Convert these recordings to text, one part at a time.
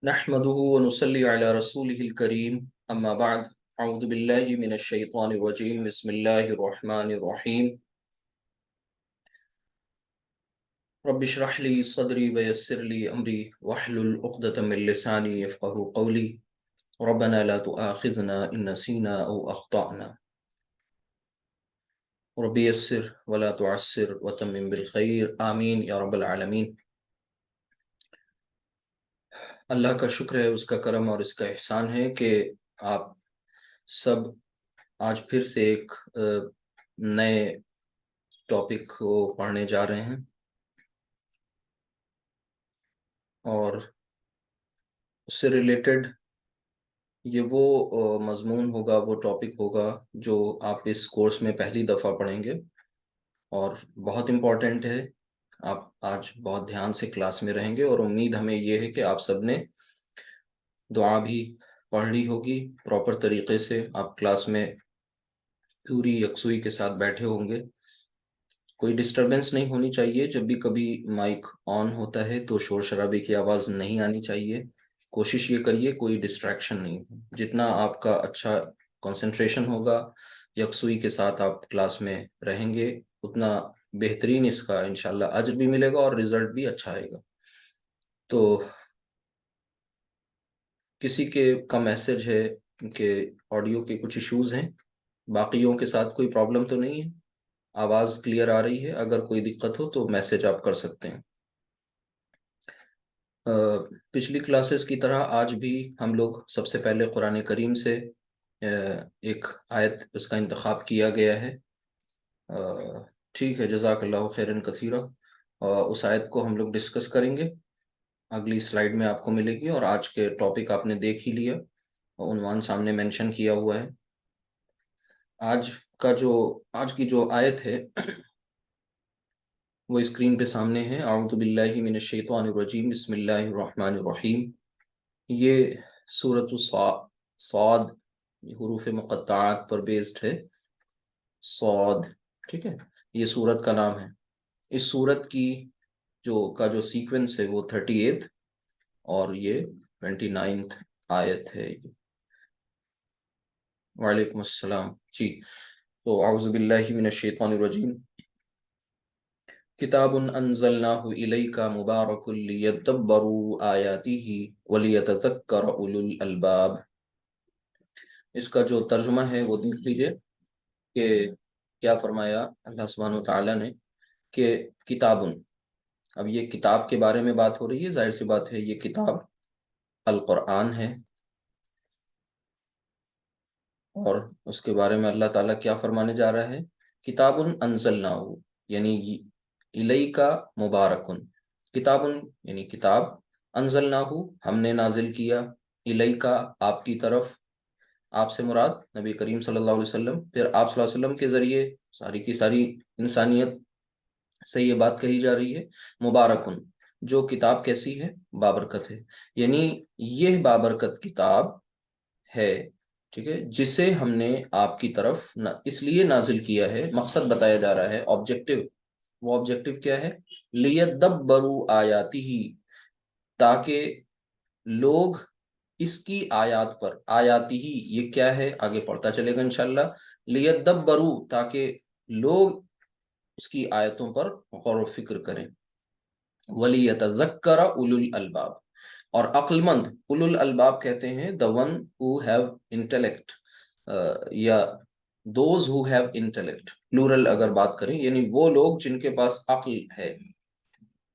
नहमदुहु व नुसल्ली अला रसूलिहिल करीम अम्मा बाद अऊज़ु बिल्लाहि मिनश शैतानिर रजीम बिस्मिल्लाहिर रहमानिर रहीम रब्बि इश्रह ली सदरी व यस्सिर ली अमरी वहलुल उक़दतम मिन लिसानी यफ़क़हू क़ौली रब्बना ला तुआख़िज़ना इन नसीना औ अख़्ताअना रब्बि यस्सिर व ला तुअस्सिर व तम्मिम बिल खैर आमीन या रब्बल आलमीन। अल्लाह का शुक्र है, उसका करम और इसका एहसान है कि आप सब आज फिर से एक नए टॉपिक को पढ़ने जा रहे हैं और उससे रिलेटेड ये वो मज़मून होगा, वो टॉपिक होगा जो आप इस कोर्स में पहली दफ़ा पढ़ेंगे और बहुत इम्पॉर्टेंट है। आप आज बहुत ध्यान से क्लास में रहेंगे और उम्मीद हमें ये है कि आप सब ने दुआ भी पढ़ ली होगी, प्रॉपर तरीके से आप क्लास में पूरी यकसुई के साथ बैठे होंगे। कोई डिस्टरबेंस नहीं होनी चाहिए। जब भी कभी माइक ऑन होता है तो शोर शराबे की आवाज़ नहीं आनी चाहिए। कोशिश ये करिए कोई डिस्ट्रैक्शन नहीं हो। जितना आपका अच्छा कंसंट्रेशन होगा, यकसुई के साथ आप क्लास में रहेंगे, उतना बेहतरीन इसका इंशाल्लाह अज्र भी मिलेगा और रिजल्ट भी अच्छा आएगा। तो किसी के का मैसेज है कि ऑडियो के कुछ इश्यूज हैं, बाकियों के साथ कोई प्रॉब्लम तो नहीं है? आवाज़ क्लियर आ रही है? अगर कोई दिक्कत हो तो मैसेज आप कर सकते हैं। पिछली क्लासेस की तरह आज भी हम लोग सबसे पहले कुरान करीम से एक आयत उसका इंतखाब किया गया है। ठीक है, जज़ाकल्लाहु खैरन कसीरा। उस आयत को हम लोग डिस्कस करेंगे, अगली स्लाइड में आपको मिलेगी। और आज के टॉपिक आपने देख ही लिया, उन्वान सामने मेंशन किया हुआ है। आज का जो आज की जो आयत है वो स्क्रीन पे सामने है। आऊज़ु बिल्लाहि मिनश शैतानिर रजीम बिस्मिल्लाहिर रहमानिर रहीम। ये सूरत सौद हुरूफ मुक़त्तआत पर बेस्ड है। सौद, ठीक है, ये सूरत का नाम है। इस सूरत की जो सीक्वेंस है वो 38 और ये 29th आयत है। वालेकुम अस्सलाम जी। तो आऊज़ु बिल्लाहि मिनश शैतानिर रजीम। किताबुन अंज़लनाहु इलैका मुबारकुल लियद्दब्बरू आयातिही वलियतज़क्कर उलुल अलबाब। इसका जो तर्जुमा है वो देख लीजिए कि क्या फरमाया अल्लाह सुब्हानहु व तआला ने कि किताबुन। अब ये किताब के बारे में बात हो रही है, जाहिर सी बात है ये किताब अल कुरान है। और उसके बारे में अल्लाह ताला क्या फरमाने जा रहा है? किताबुन अंज़लनाहु यानी इलैका मुबारकुन। किताबुन यानी किताब, अंज़लनाहु हमने नाजिल किया, इलैका आपकी तरफ, आपसे मुराद नबी करीम सल्लल्लाहु अलैहि वसल्लम। फिर आप सल्लल्लाहु अलैहि वसल्लम के ज़रिए सारी की सारी इंसानियत से ये बात कही जा रही है। मुबारकुन, जो किताब कैसी है? बाबरकत है। यानी यह बाबरकत किताब है, ठीक है, जिसे हमने आपकी तरफ इसलिए नाजिल किया है। मकसद बताया जा रहा है, ऑब्जेक्टिव। वो ऑब्जेक्टिव क्या है? लियद्दब्बरू आयाती ही, ताकि लोग इसकी आयात पर, आयाती ही ये क्या है आगे पढ़ता चलेगा इंशाल्लाह। लियद्दब्बरू, ताकि लोग उसकी आयतों पर गौर व फिक्र करें। वलियतज़क्कर उलुल अलबाब, और अक्लमंद, उलुल अलबाब कहते हैं the one who have intellect, या those who have intellect, plural अगर बात करें, यानी वो लोग जिनके पास अक्ल है।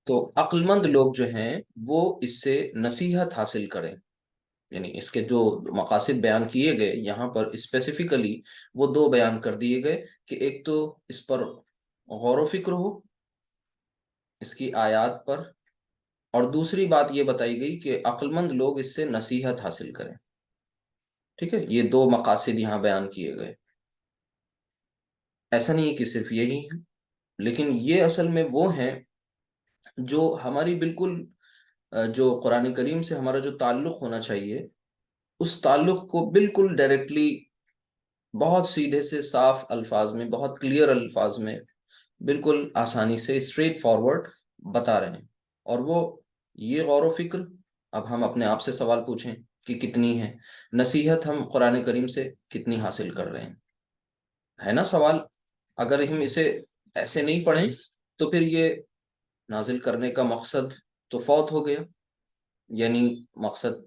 तो अक्लमंद लोग जो हैं वो इससे नसीहत हासिल करें। यानी इसके जो मकासद बयान किए गए यहाँ पर स्पेसिफिकली वो दो बयान कर दिए गए कि एक तो इस पर गौर व फिक्र हो, इसकी आयत पर, और दूसरी बात ये बताई गई कि अक्लमंद लोग इससे नसीहत हासिल करें। ठीक है, ये दो मकासद यहाँ बयान किए गए। ऐसा नहीं है कि सिर्फ यही है, लेकिन ये असल में वो हैं जो हमारी बिल्कुल जो कुरान करीम से हमारा जो ताल्लुक़ होना चाहिए, उस ताल्लुक़ को बिल्कुल डायरेक्टली, बहुत सीधे से साफ अल्फाज में, बहुत क्लियर अल्फाज में, बिल्कुल आसानी से स्ट्रेट फॉरवर्ड बता रहे हैं। और वो ये गौर व फिक्र अब हम अपने आप से सवाल पूछें कि कितनी है नसीहत हम कुरान करीम से कितनी हासिल कर रहे हैं, है ना सवाल। अगर हम इसे ऐसे नहीं पढ़ें तो फिर ये नाजिल करने का मकसद तो फौत हो गया। यानी मकसद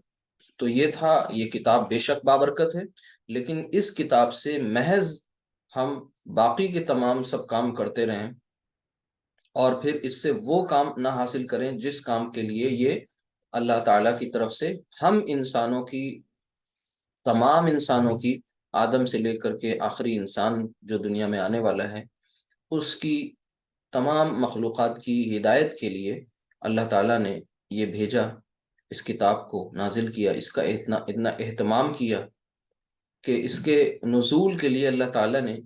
तो ये था, ये किताब बेशक बाबरकत है, लेकिन इस किताब से महज हम बाकी के तमाम सब काम करते रहें और फिर इससे वो काम ना हासिल करें जिस काम के लिए ये अल्लाह ताला की तरफ से हम इंसानों की, तमाम इंसानों की, आदम से लेकर के आखिरी इंसान जो दुनिया में आने वाला है उसकी तमाम मखलूक़ात की हिदायत के लिए अल्लाह ताला ने ये भेजा, इस किताब को नाजिल किया, इसका इतना इतना एहतमाम किया कि इसके नुज़ूल के लिए अल्लाह ताला ने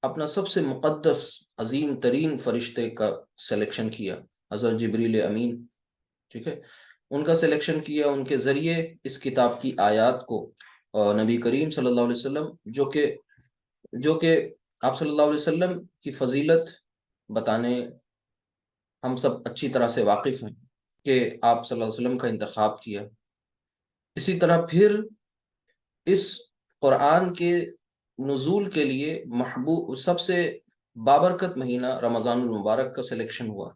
अपना सबसे मुक़द्दस अजीम तरीन फरिश्ते का सिलेक्शन किया, हज़रत जिब्रील अमीन। ठीक है, उनका सिलेक्शन किया, उनके ज़रिए इस किताब की आयत को नबी करीम सल्लल्लाहु अलैहि वसल्लम जो कि आप सल्लल्लाहु अलैहि वसल्लम की फजीलत बताने हम सब अच्छी तरह से वाकिफ़ हैं कि आप सल्लल्लाहु अलैहि वसल्लम का इंतखाब किया। इसी तरह फिर इस कुरान के नुज़ूल के लिए महबूब सबसे बाबरकत महीना रमज़ानुल मुबारक का सिलेक्शन हुआ।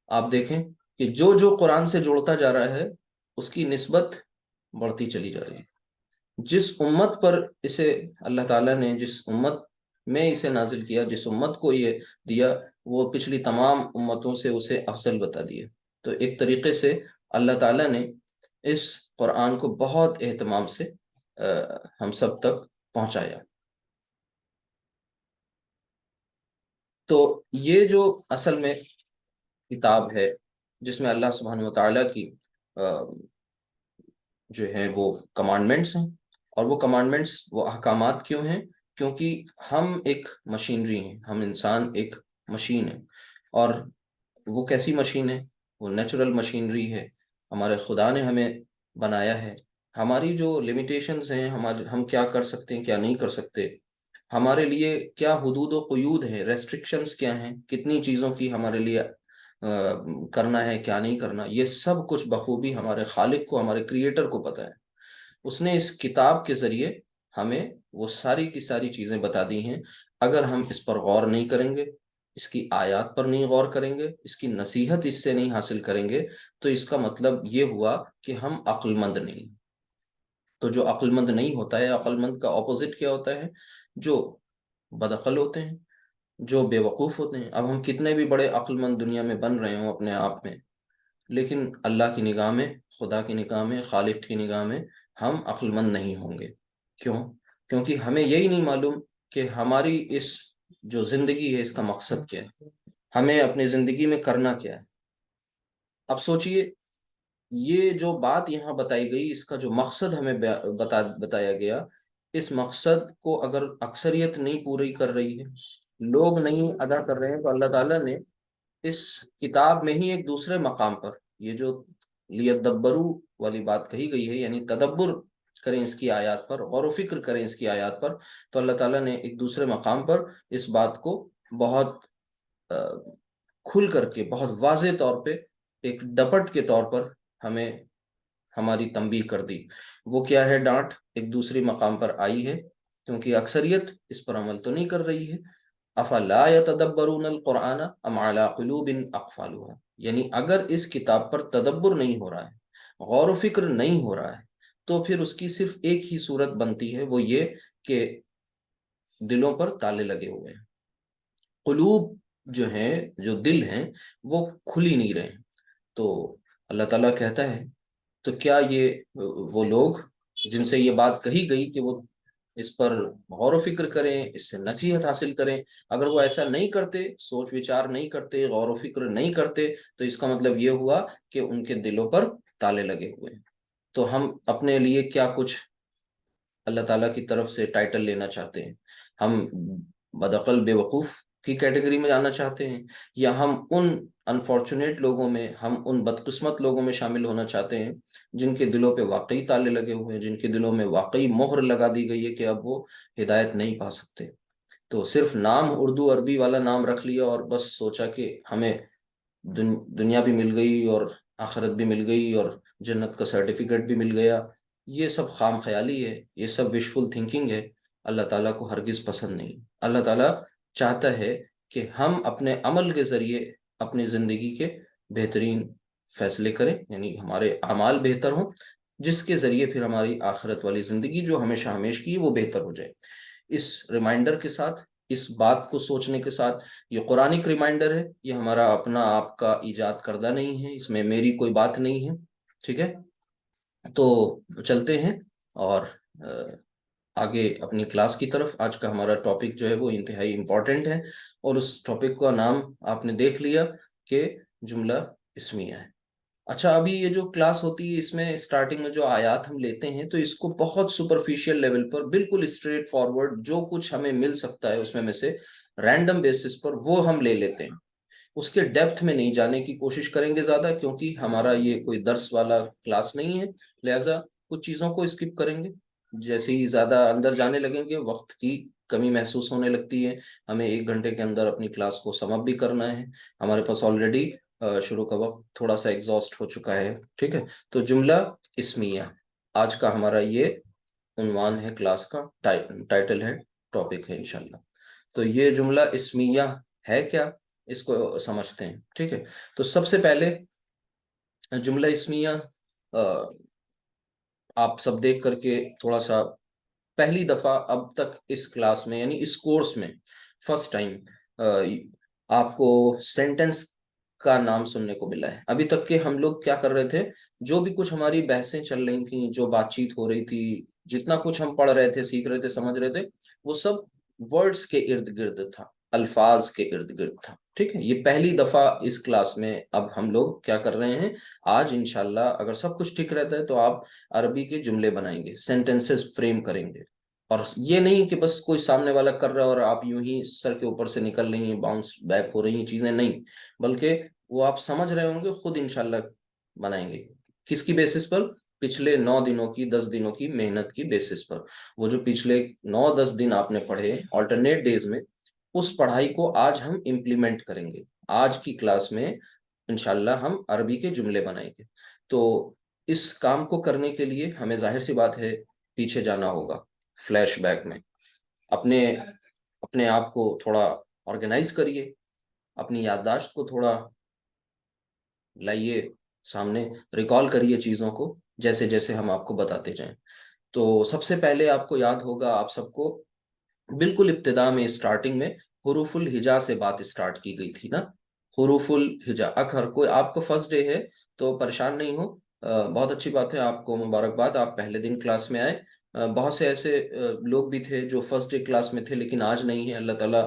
आप देखें कि जो जो कुरान से जुड़ता जा रहा है उसकी निस्बत बढ़ती चली जा रही है। जिस उम्मत पर इसे अल्लाह ताला ने, जिस उम्मत में इसे नाजिल किया, जिस उम्मत को ये दिया, वो पिछली तमाम उम्मतों से उसे अफजल बता दिया। तो एक तरीके से अल्लाह ताला ने इस कुरान को बहुत एहतमाम से हम सब तक पहुंचाया। तो ये जो असल में किताब है जिसमें अल्लाह सुब्हानहू व तआला की अ, जो है वो कमांडमेंट्स हैं, और वो कमांडमेंट्स, वो अहकामात क्यों हैं? क्योंकि हम एक मशीनरी हैं, हम इंसान एक मशीन है। और वो कैसी मशीन है? वो नेचुरल मशीनरी है, हमारे खुदा ने हमें बनाया है। हमारी जो लिमिटेशंस हैं, हमारे हम क्या कर सकते हैं क्या नहीं कर सकते, हमारे लिए क्या हुदूद व क़ुयूद है, रेस्ट्रिक्शंस क्या हैं, कितनी चीज़ों की हमारे लिए करना है क्या नहीं करना, ये सब कुछ बखूबी हमारे खालिक को, हमारे क्रिएटर को पता है। उसने इस किताब के ज़रिए हमें वो सारी की सारी चीज़ें बता दी हैं। अगर हम इस पर गौर नहीं करेंगे, इसकी आयत पर नहीं गौर करेंगे, इसकी नसीहत इससे नहीं हासिल करेंगे, तो इसका मतलब ये हुआ कि हम अक्लमंद नहीं। तो जो अक्लमंद नहीं होता है, अक्लमंद का ऑपोजिट क्या होता है? जो बदअक्ल होते हैं, जो बेवकूफ़ होते हैं। अब हम कितने भी बड़े अक्लमंद दुनिया में बन रहे हों अपने आप में, लेकिन अल्लाह की निगाह में, खुदा की निगाह में, खालिक की निगाह में हम अक्लमंद नहीं होंगे। क्यों? क्योंकि हमें यही नहीं मालूम कि हमारी इस जो ज़िंदगी है इसका मकसद क्या है, हमें अपनी ज़िंदगी में करना क्या है। अब सोचिए, ये जो बात यहाँ बताई गई, इसका जो मकसद हमें बताया गया, इस मकसद को अगर अक्सरियत नहीं पूरी कर रही है, लोग नहीं अदा कर रहे हैं, तो अल्लाह ताला ने इस किताब में ही एक दूसरे मकाम पर ये जो लियदब्बरू वाली बात कही गई है, यानी तदब्बर करें इसकी आयत पर, गौर व फिक्र करें इसकी आयत पर, तो अल्लाह ताला ने एक दूसरे मकाम पर इस बात को बहुत अ, खुल करके, बहुत वाज़े तौर पे, एक डपट के तौर पर हमें हमारी तंबीह कर दी। वो क्या है डांट? एक दूसरे मकाम पर आई है क्योंकि अक्सरियत इस पर अमल तो नहीं कर रही है। अफला यतदब्बरून अल कुरान अम अला कुलूबिन अक़फ़ालुहा, यानी अगर इस किताब पर तदब्बर नहीं हो रहा है, गौर व फिक्र नहीं हो रहा है, तो फिर उसकी सिर्फ एक ही सूरत बनती है, वो ये कि दिलों पर ताले लगे हुए हैं। कुलूब जो हैं, जो दिल हैं, वो खुल ही नहीं रहे हैं। तो अल्लाह ताला कहता है, तो क्या ये वो लोग जिनसे ये बात कही गई कि वो इस पर गौर व फिक्र करें, इससे नसीहत हासिल करें, अगर वो ऐसा नहीं करते, सोच विचार नहीं करते, गौर व फिक्र नहीं करते, तो इसका मतलब ये हुआ कि उनके दिलों पर ताले लगे हुए हैं। तो हम अपने लिए क्या कुछ अल्लाह ताला की तरफ से टाइटल लेना चाहते हैं? हम बदअक्ल बेवकूफ़ की कैटेगरी में जाना चाहते हैं, या हम उन अनफॉर्चुनेट लोगों में, हम उन बदकिस्मत लोगों में शामिल होना चाहते हैं जिनके दिलों पे वाकई ताले लगे हुए हैं, जिनके दिलों में वाकई मोहर लगा दी गई है कि अब वो हिदायत नहीं पा सकते। तो सिर्फ नाम उर्दू अरबी वाला नाम रख लिया और बस सोचा कि हमें दुनिया भी मिल गई और आखिरत भी मिल गई और जन्नत का सर्टिफिकेट भी मिल गया, ये सब खाम ख्याली है, ये सब विशफुल थिंकिंग है। अल्लाह ताला को हरगिज़ पसंद नहीं। अल्लाह ताला चाहता है कि हम अपने अमल के ज़रिए अपनी ज़िंदगी के बेहतरीन फैसले करें, यानी हमारे अमाल बेहतर हों, जिसके ज़रिए फिर हमारी आखिरत वाली ज़िंदगी जो हमेशा हमेश की वो बेहतर हो जाए। इस रिमाइंडर के साथ, इस बात को सोचने के साथ, ये कुरानिक रिमाइंडर है, ये हमारा अपना आपका इजाद करदा नहीं है, इसमें मेरी कोई बात नहीं है। ठीक है, तो चलते हैं और आगे अपनी क्लास की तरफ। आज का हमारा टॉपिक जो है वो इंतहाई इम्पोर्टेंट है, और उस टॉपिक का नाम आपने देख लिया कि जुमला इस्मिया है। अच्छा, अभी ये जो क्लास होती है इसमें स्टार्टिंग में जो आयात हम लेते हैं तो इसको बहुत सुपरफिशियल लेवल पर, बिल्कुल स्ट्रेट फॉरवर्ड जो कुछ हमें मिल सकता है उसमें में से रैंडम बेसिस पर वो हम ले लेते हैं। उसके डेप्थ में नहीं जाने की कोशिश करेंगे ज्यादा, क्योंकि हमारा ये कोई दर्स वाला क्लास नहीं है। लिहाजा कुछ चीजों को स्किप करेंगे। जैसे ही ज्यादा अंदर जाने लगेंगे वक्त की कमी महसूस होने लगती है। हमें 1 घंटे के अंदर अपनी क्लास को सम अप भी करना है। हमारे पास ऑलरेडी शुरू का वक्त थोड़ा सा एग्जॉस्ट हो चुका है। ठीक है, तो जुमला इस्मिया आज का हमारा ये उन्वान है क्लास का, टाइटल है, टॉपिक है इंशाल्लाह। तो ये जुमला इस्मिया है क्या, इसको समझते हैं। ठीक है, तो सबसे पहले जुमला इस्मिया आप सब देख करके थोड़ा सा, पहली दफा अब तक इस क्लास में यानी इस कोर्स में फर्स्ट टाइम आपको सेंटेंस का नाम सुनने को मिला है। अभी तक के हम लोग क्या कर रहे थे, जो भी कुछ हमारी बहसें चल रही थी, जो बातचीत हो रही थी, जितना कुछ हम पढ़ रहे थे, सीख रहे थे, समझ रहे थे, वो सब वर्ड्स के इर्द गिर्द था, अल्फाज के इर्द गिर्द था। ठीक है, ये पहली दफा इस क्लास में अब हम लोग क्या कर रहे हैं, आज इंशाल्लाह अगर सब कुछ ठीक रहता है तो आप अरबी के जुमले बनाएंगे, सेंटेंसेस फ्रेम करेंगे। और ये नहीं कि बस कोई सामने वाला कर रहा है और आप यूं ही सर के ऊपर से निकल रही हैं, बाउंस बैक हो रही हैं चीजें, नहीं, बल्कि वो आप समझ रहे होंगे, खुद इंशाल्लाह बनाएंगे। किसकी बेसिस पर, पिछले 9 दिनों की, 10 दिनों की मेहनत की बेसिस पर। वो जो पिछले 9-10 दिन आपने पढ़े ऑल्टरनेट डेज में, उस पढ़ाई को आज हम इम्प्लीमेंट करेंगे। आज की क्लास में इंशाल्लाह हम अरबी के जुमले बनाएंगे। तो इस काम को करने के लिए हमें जाहिर सी बात है पीछे जाना होगा, फ्लैशबैक में। अपने अपने आप को थोड़ा ऑर्गेनाइज करिए, अपनी याददाश्त को थोड़ा लाइए सामने, रिकॉल करिए चीज़ों को, जैसे जैसे हम आपको बताते जाएं। तो सबसे पहले आपको याद होगा, आप सबको बिल्कुल इब्तिदा में, स्टार्टिंग में हुरूफुल हिजा से बात स्टार्ट की गई थी ना। हुरूफुल हिजा अखर, कोई आपको फर्स्ट डे है तो परेशान नहीं हो, बहुत अच्छी बात है, आपको मुबारकबाद, आप पहले दिन क्लास में आए। बहुत से ऐसे लोग भी थे जो फर्स्ट डे क्लास में थे लेकिन आज नहीं है, अल्लाह ताला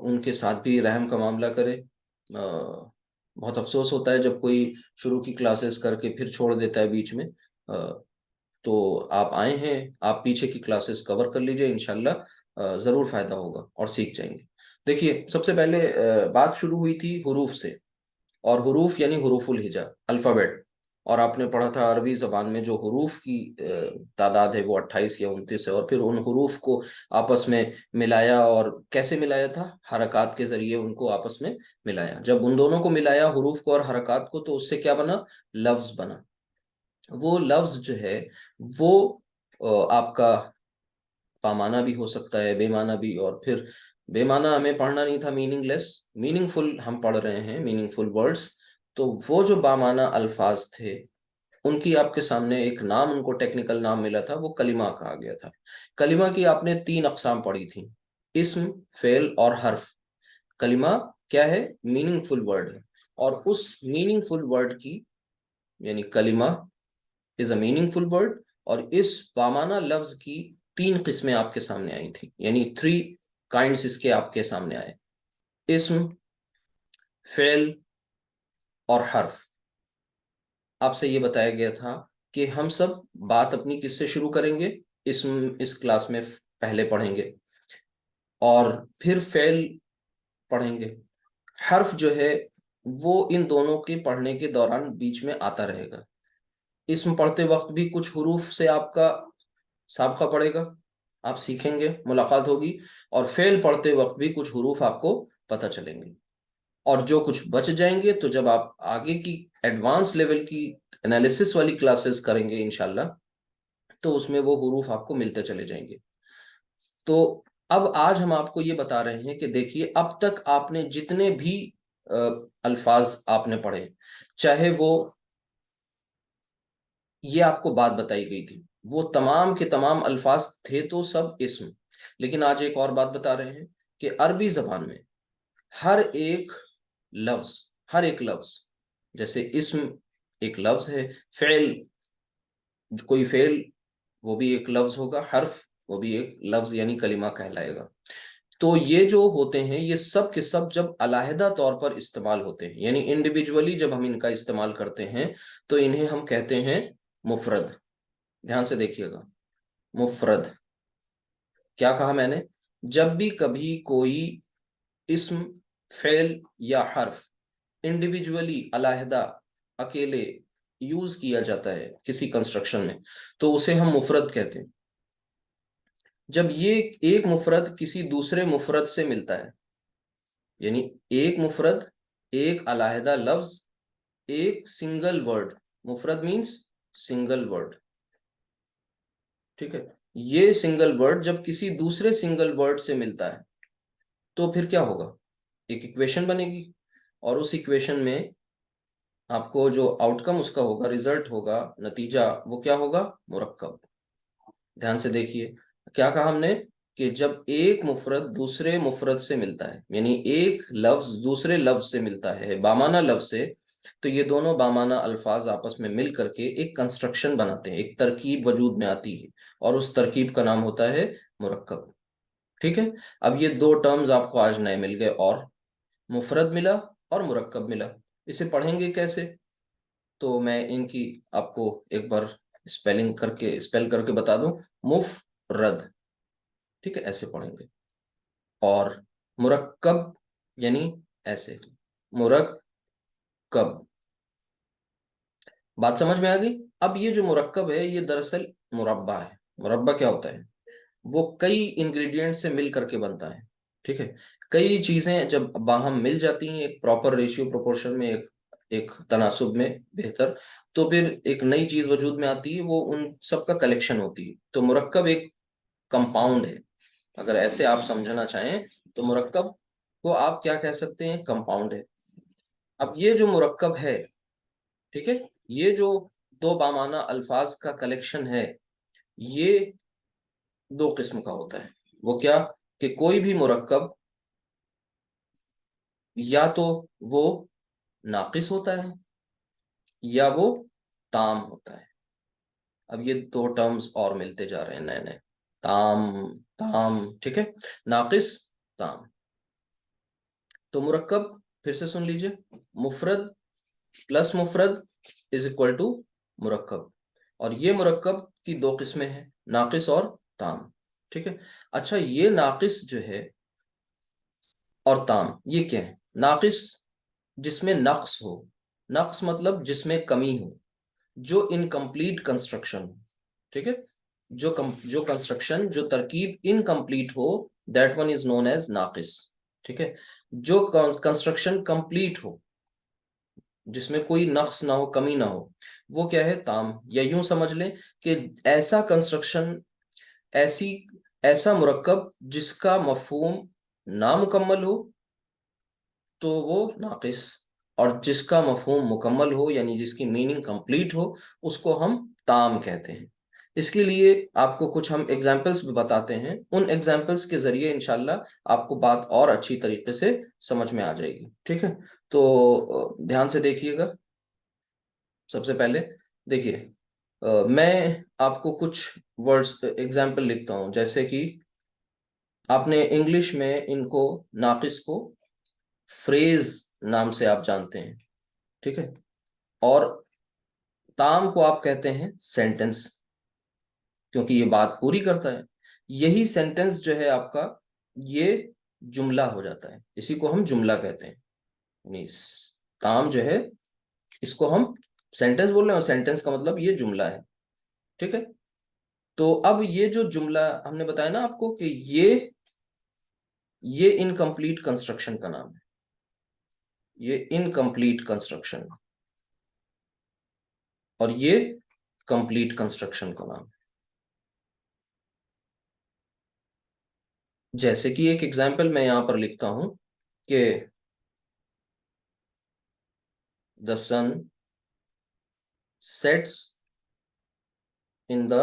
उनके साथ भी रहम का मामला करे। बहुत अफसोस होता है जब कोई शुरू की क्लासेस करके फिर छोड़ देता है बीच में। तो आप आए हैं, आप पीछे की क्लासेस कवर कर लीजिए, इंशाल्लाह ज़रूर फ़ायदा होगा और सीख जाएंगे। देखिए, सबसे पहले बात शुरू हुई थी हुरूफ से, और हुरूफ यानी हुरूफुल हिजा, अल्फ़ाबेट। और आपने पढ़ा था अरबी ज़बान में जो हुरूफ की तादाद है वो 28 या 29 है, और फिर उन हुरूफ को आपस में मिलाया, और कैसे मिलाया था, हरकत के ज़रिए उनको आपस में मिलाया। जब उन दोनों को मिलाया, हुरूफ को और हरकत को, तो उससे क्या बना, लफ्ज़ बना। वो लफ्ज जो है वो आपका पामाना भी हो सकता है, बेमाना भी। और फिर बेमाना हमें पढ़ना नहीं था, मीनिंगलेस, मीनिंगफुल हम पढ़ रहे हैं, मीनिंगफुल वर्ड्स। तो वो जो बामाना अल्फाज थे, उनकी आपके सामने एक नाम, उनको टेक्निकल नाम मिला था, वो कलिमा कहा गया था। कलिमा की आपने 3 अकसाम पढ़ी थी, इस्म, फेल और हर्फ। कलिमा क्या है, मीनिंगफुल वर्ड है, और उस मीनिंगफुल वर्ड की, यानी कलिमा इज अ मीनिंगफुल वर्ड, और इस बामाना लफ्ज की 3 किस्में आपके सामने आई थी, यानी 3 काइंड्स इसके आपके सामने आए, इस्म, फेल और हर्फ। आपसे ये बताया गया था कि हम सब बात अपनी किससे शुरू करेंगे, इस्म इस क्लास में पहले पढ़ेंगे, और फिर फेल पढ़ेंगे। हर्फ जो है वो इन दोनों के पढ़ने के दौरान बीच में आता रहेगा। इस्म पढ़ते वक्त भी कुछ हुरूफ से आपका साबका पड़ेगा, आप सीखेंगे, मुलाकात होगी, और फेल पढ़ते वक्त भी कुछ हुरूफ आपको पता चलेंगे। और जो कुछ बच जाएंगे तो जब आप आगे की एडवांस लेवल की एनालिसिस वाली क्लासेस करेंगे इंशाल्लाह, तो उसमें वो हुरूफ आपको मिलते चले जाएंगे। तो अब आज हम आपको ये बता रहे हैं कि देखिए, अब तक आपने जितने भी अ, अल्फाज आपने पढ़े, चाहे वो, ये आपको बात बताई गई थी, वो तमाम के तमाम अल्फाज थे तो सब इस्म। लेकिन आज एक और बात बता रहे हैं कि अरबी जबान में हर एक लफ्ज, हर एक लफ्ज, जैसे इस्म एक लफ्ज है, फेल, कोई फेल वो भी एक लफ्ज होगा, हर्फ वो भी एक लफ्ज यानी कलिमा कहलाएगा। तो ये जो होते हैं ये सब के सब जब अलहदा तौर पर इस्तेमाल होते हैं, यानी इंडिविजुअली जब हम इनका इस्तेमाल करते हैं, तो इन्हें हम कहते हैं मुफरद। ध्यान से देखिएगा, मुफरद। क्या कहा मैंने? जब भी कभी कोई इस्म, फेल या हर्फ इंडिविजुअली, अलहदा, अकेले यूज किया जाता है किसी कंस्ट्रक्शन में, तो उसे हम मुफरद कहते हैं। जब ये एक मुफरद किसी दूसरे मुफरद से मिलता है, यानी एक मुफरद, एक अलहदा लफ्ज, एक सिंगल वर्ड, मुफरद मींस सिंगल वर्ड, ठीक है, ये सिंगल वर्ड जब किसी दूसरे सिंगल वर्ड से मिलता है, तो फिर क्या होगा? एक इक्वेशन बनेगी, और उस इक्वेशन में आपको जो आउटकम उसका होगा, रिजल्ट होगा, नतीजा, वो क्या होगा? मुरक्कब। ध्यान से देखिए, क्या कहा हमने? कि जब एक मुफरद दूसरे मुफरद से मिलता है, यानी एक लफ्ज दूसरे लफ्ज से मिलता है बामाना लफ्ज से, तो ये दोनों बामाना अल्फाज आपस में मिल करके एक कंस्ट्रक्शन बनाते हैं, एक तरकीब वजूद में आती है, और उस तरकीब का नाम होता है मुरक्कब। ठीक है। अब ये दो टर्म्स आपको आज नए मिल गए, और मुफरद मिला और मुरक्कब मिला। इसे पढ़ेंगे कैसे? तो मैं इनकी आपको एक बार स्पेल करके बता दूं। मुफरद, ठीक है, ऐसे पढ़ेंगे। और मुरक्कब यानी ऐसे, मुरक्कब। बात समझ में आ गई? अब ये जो मुरक्कब है ये दरअसल मुरब्बा है। मुरब्बा क्या होता है? वो कई इंग्रेडिएंट से मिल करके बनता है, ठीक है। कई चीजें जब बाहम मिल जाती हैं एक प्रॉपर रेशियो प्रोपोर्शन में, एक एक तनासुब में बेहतर, तो फिर एक नई चीज वजूद में आती है, वो उन सब का कलेक्शन होती है। तो मुरक्कब एक कंपाउंड है। अगर ऐसे आप समझना चाहें तो मुरक्कब को आप क्या कह सकते हैं? कंपाउंड है। अब ये जो मुरक्कब है, ठीक है, ये जो दो बामाना अल्फाज का कलेक्शन है, ये दो किस्म का होता है। वो क्या? कि कोई भी मुरक्कब या तो वो नाकिस होता है या वो ताम होता है। अब ये दो टर्म्स और मिलते जा रहे हैं नए नए, ताम, ताम, ठीक है, नाकिस, ताम। तो मुरक्कब फिर से सुन लीजिए, मुफरद प्लस मुफरद इज इक्वल टू मुरक्कब। और ये मुरक्कब की दो किस्में हैं, नाकिस और ताम, ठीक है। अच्छा, ये नाकिस जो है और ताम, ये क्या है? नाकिस जिसमें नक्स हो, नक्स मतलब जिसमें कमी हो, जो इनकम्प्लीट कंस्ट्रक्शन हो, ठीक है, जो कंस्ट्रक्शन, जो तरकीब इनकम्प्लीट हो, that one is known as नाकिस, ठीक है। जो कंस्ट्रक्शन कंप्लीट हो, जिसमें कोई नक्स ना हो, कमी ना हो, वो क्या है? ताम। या यूं समझ लें कि ऐसा कंस्ट्रक्शन, ऐसी ऐसा मुरक्कब जिसका मफहूम नामुकम्मल हो, तो वो नाकिस। और जिसका मफहूम मुकम्मल हो, यानी जिसकी मीनिंग कंप्लीट हो, उसको हम ताम कहते हैं। इसके लिए आपको कुछ हम एग्जाम्पल्स भी बताते हैं, उन एग्जाम्पल्स के जरिए इंशाल्लाह आपको बात और अच्छी तरीके से समझ में आ जाएगी, ठीक है। तो ध्यान से देखिएगा। सबसे पहले देखिए, मैं आपको कुछ वर्ड्स एग्जाम्पल लिखता हूं, जैसे कि आपने इंग्लिश में इनको, नाकिस को फ्रेज नाम से आप जानते हैं, ठीक है, और ताम को आप कहते हैं सेंटेंस, क्योंकि ये बात पूरी करता है। यही सेंटेंस जो है आपका, ये जुमला हो जाता है, इसी को हम जुमला कहते हैं। यानी ताम जो है, इसको हम सेंटेंस बोल रहे हैं, और सेंटेंस का मतलब ये जुमला है, ठीक है। तो अब ये जो जुमला हमने बताया ना आपको कि ये इनकम्प्लीट कंस्ट्रक्शन का नाम है, ये इनकम्प्लीट कंस्ट्रक्शन, और ये कंप्लीट कंस्ट्रक्शन का नाम। जैसे कि एक एग्जाम्पल मैं यहां पर लिखता हूं कि the sun sets in the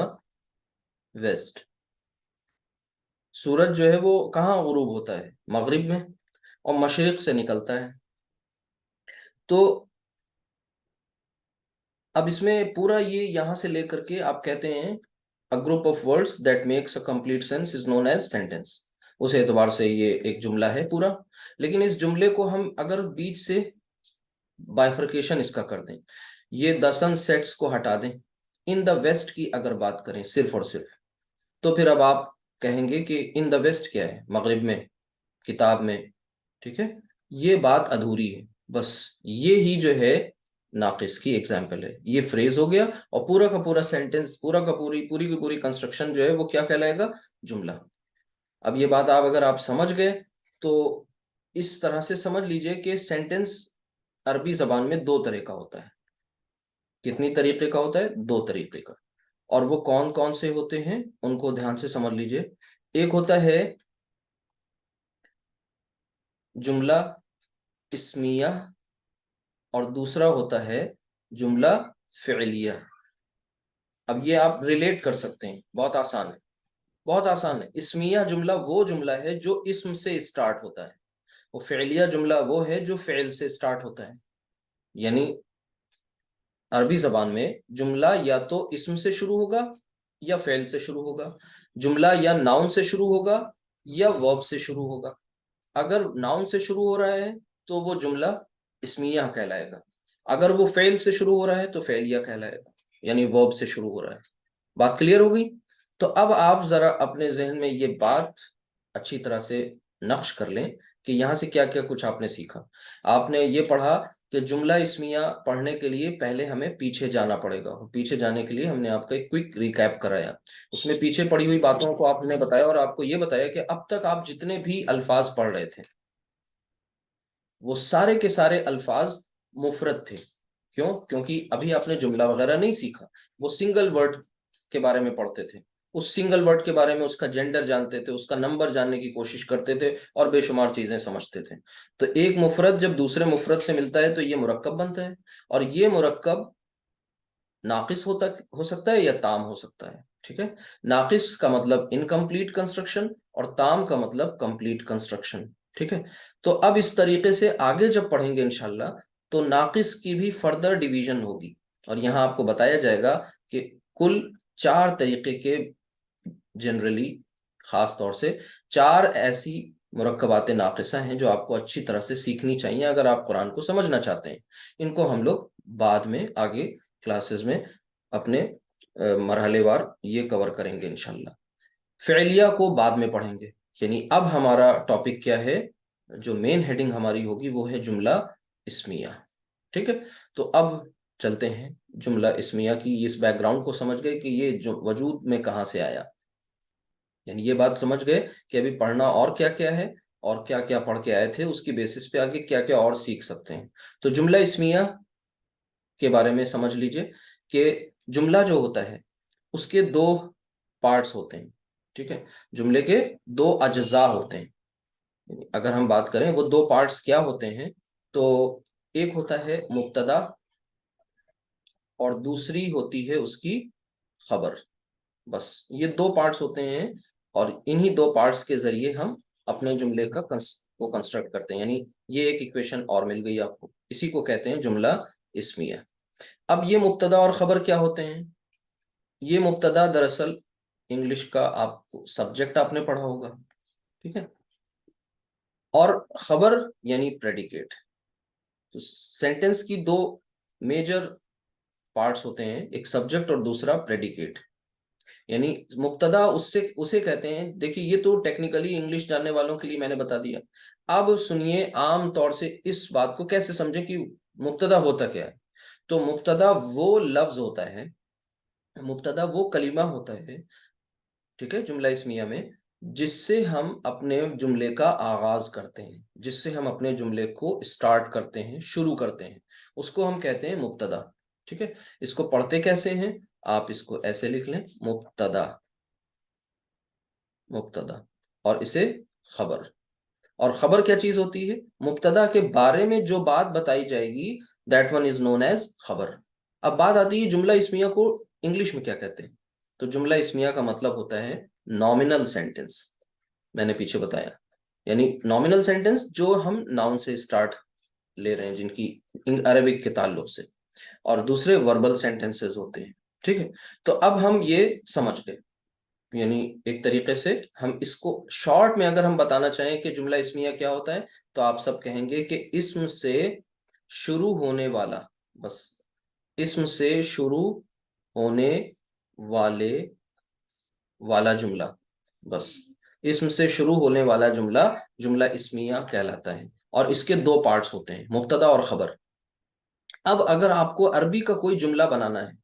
west. सूरज जो है वो कहाँ गुरूब होता है? मगरिब में, और मशरिक से निकलता है। तो अब इसमें पूरा ये यहां से लेकर के आप कहते हैं a group of words that makes a complete sense is known as sentence. उस एतबार से ये एक जुमला है पूरा। लेकिन इस जुमले को हम अगर बीच से बाइफर्केशन इसका कर दें, ये द सन सेट्स को हटा दें, इन द वेस्ट की अगर बात करें सिर्फ और सिर्फ, तो फिर अब आप कहेंगे कि इन द वेस्ट क्या है? मगरिब में, किताब में। ठीक है, ये बात अधूरी है। बस ये ही जो है नाकिस की एग्जाम्पल है। ये फ्रेज हो गया, और पूरा का पूरा सेंटेंस, पूरा का पूरी की पूरी कंस्ट्रक्शन जो है वो क्या कहलाएगा? जुमला। अब ये बात अगर आप समझ गए, तो इस तरह से समझ लीजिए कि सेंटेंस अरबी जबान में दो तरह का होता है। कितनी तरीके का होता है? दो तरीके का। और वो कौन कौन से होते हैं उनको ध्यान से समझ लीजिए। एक होता है जुमला इस्मिया, और दूसरा होता है जुमला फ़िलिया। अब ये आप रिलेट कर सकते हैं, बहुत आसान है। बहुत आसान है। इस्मिया जुमला वो जुमला है जो इस्म से स्टार्ट होता है, वो फ़िलिया जुमला वो है जो फ़िल से स्टार्ट होता है। यानी अरबी जबान में जुमला या तो इस्म से शुरू होगा या फ़िल से शुरू होगा। जुमला या नाउन से शुरू होगा या वर्ब से शुरू होगा। अगर नाउन से शुरू हो रहा है तो वो जुमला इस्मिया कहलाएगा। अगर वो फ़ेल से शुरू हो रहा है तो फ़ेलिया कहलाएगा, यानी वर्ब से शुरू हो रहा है। बात क्लियर हो गई? तो अब आप जरा अपने जहन में ये बात अच्छी तरह से नक्श कर लें कि यहाँ से क्या क्या कुछ आपने सीखा। आपने ये पढ़ा कि जुमला इस्मिया पढ़ने के लिए पहले हमें पीछे जाना पड़ेगा, और पीछे जाने के लिए हमने आपका एक क्विक रिकैप कराया। उसमें पीछे पड़ी हुई बातों को आपने बताया, और आपको ये बताया कि अब तक आप जितने भी अल्फाज पढ़ रहे थे वो सारे के सारे अल्फाज मुफरत थे। क्यों? क्योंकि अभी आपने जुमला वगैरह नहीं सीखा, वो सिंगल वर्ड के बारे में पढ़ते थे। उस सिंगल वर्ड के बारे में उसका जेंडर जानते थे, उसका नंबर जानने की कोशिश करते थे, और बेशुमार चीजें समझते थे। तो एक मुफरत जब दूसरे मुफरत से मिलता है तो ये मुरक्कब बनता है, और ये मुरक्कब नाकिस हो सकता है या ताम हो सकता है। ठीक है, नाकिस का मतलब इनकम्प्लीट कंस्ट्रक्शन, और ताम का मतलब कंप्लीट कंस्ट्रक्शन। ठीक है, तो अब इस तरीके से आगे जब पढ़ेंगे इंशाल्लाह, तो नाकिस की भी फर्दर डिवीजन होगी, और यहाँ आपको बताया जाएगा कि कुल चार तरीके के, जनरली खास तौर से चार ऐसी मुरक्कबात नाकिसा हैं जो आपको अच्छी तरह से सीखनी चाहिए अगर आप कुरान को समझना चाहते हैं। इनको हम लोग बाद में आगे क्लासेस में अपने मरहलेवार ये कवर करेंगे इंशाल्लाह। फ़िलिया को बाद में पढ़ेंगे। यानी अब हमारा टॉपिक क्या है? जो मेन हेडिंग हमारी होगी वो है जुमला इस्मिया। ठीक है, तो अब चलते हैं जुमला इस्मिया की। इस बैकग्राउंड को समझ गए कि ये जो वजूद में कहाँ से आया, यानी ये बात समझ गए कि अभी पढ़ना और क्या क्या है, और क्या क्या पढ़ के आए थे उसकी बेसिस पे आगे क्या क्या और सीख सकते हैं। तो जुमला इस्मिया के बारे में समझ लीजिए कि जुमला जो होता है उसके दो पार्ट्स होते हैं। ठीक है, जुमले के दो अज्जा होते हैं। अगर हम बात करें वो दो पार्ट्स क्या होते हैं, तो एक होता है मुब्तदा, और दूसरी होती है उसकी खबर। बस ये दो पार्ट्स होते हैं, और इन्हीं दो पार्ट्स के जरिए हम अपने जुमले को कंस्ट्रक्ट करते हैं। यानी ये एक इक्वेशन और मिल गई आपको, इसी को कहते हैं जुमला इस्मिया। अब ये मुब्तदा और खबर क्या होते हैं? ये मुब्तदा दरअसल इंग्लिश का आप सब्जेक्ट आपने पढ़ा होगा। ठीक है, और खबर यानी प्रेडिकेट। तो सेंटेंस की दो मेजर पार्ट्स होते हैं, एक सब्जेक्ट और दूसरा प्रेडिकेट। यानी मुब्तदा उससे उसे कहते हैं, देखिए ये तो टेक्निकली इंग्लिश जानने वालों के लिए मैंने बता दिया। अब सुनिए आम तौर से इस बात को कैसे समझे कि मुब्तदा होता क्या है। तो मुब्तदा वो लफ्ज होता है, मुब्तदा वो कलीमा होता है, ठीक है, जुमला इस्मिया में, जिससे हम अपने जुमले का आगाज करते हैं, जिससे हम अपने जुमले को स्टार्ट करते हैं, शुरू करते हैं, उसको हम कहते हैं मुब्तदा। ठीक है, इसको पढ़ते कैसे हैं, आप इसको ऐसे लिख लें, मुब्तदा, मुब्तदा, और इसे खबर। और खबर क्या चीज होती है, मुब्तदा के बारे में जो बात बताई जाएगी, that one is known as खबर। अब बात आती है जुमला इस्मिया को इंग्लिश में क्या कहते हैं। तो जुमला इस्मिया का मतलब होता है नॉमिनल सेंटेंस, मैंने पीछे बताया, यानी नॉमिनल सेंटेंस जो हम नाउन से स्टार्ट ले रहे हैं, जिनकी अरबिक के ताल्लुक से, और दूसरे वर्बल सेंटेंसेस होते हैं। ठीक है, तो अब हम ये समझ गए, यानी एक तरीके से हम इसको शॉर्ट में अगर हम बताना चाहें कि जुमला इस्मिया क्या होता है, तो आप सब कहेंगे कि इस्म से शुरू होने वाला, बस इस्म से शुरू होने वाले वाला जुमला, बस इस्म से शुरू होने वाला जुमला जुमला इस्मिया कहलाता है। और इसके दो पार्ट्स होते हैं, मुब्तदा और खबर। अब अगर आपको अरबी का कोई जुमला बनाना है,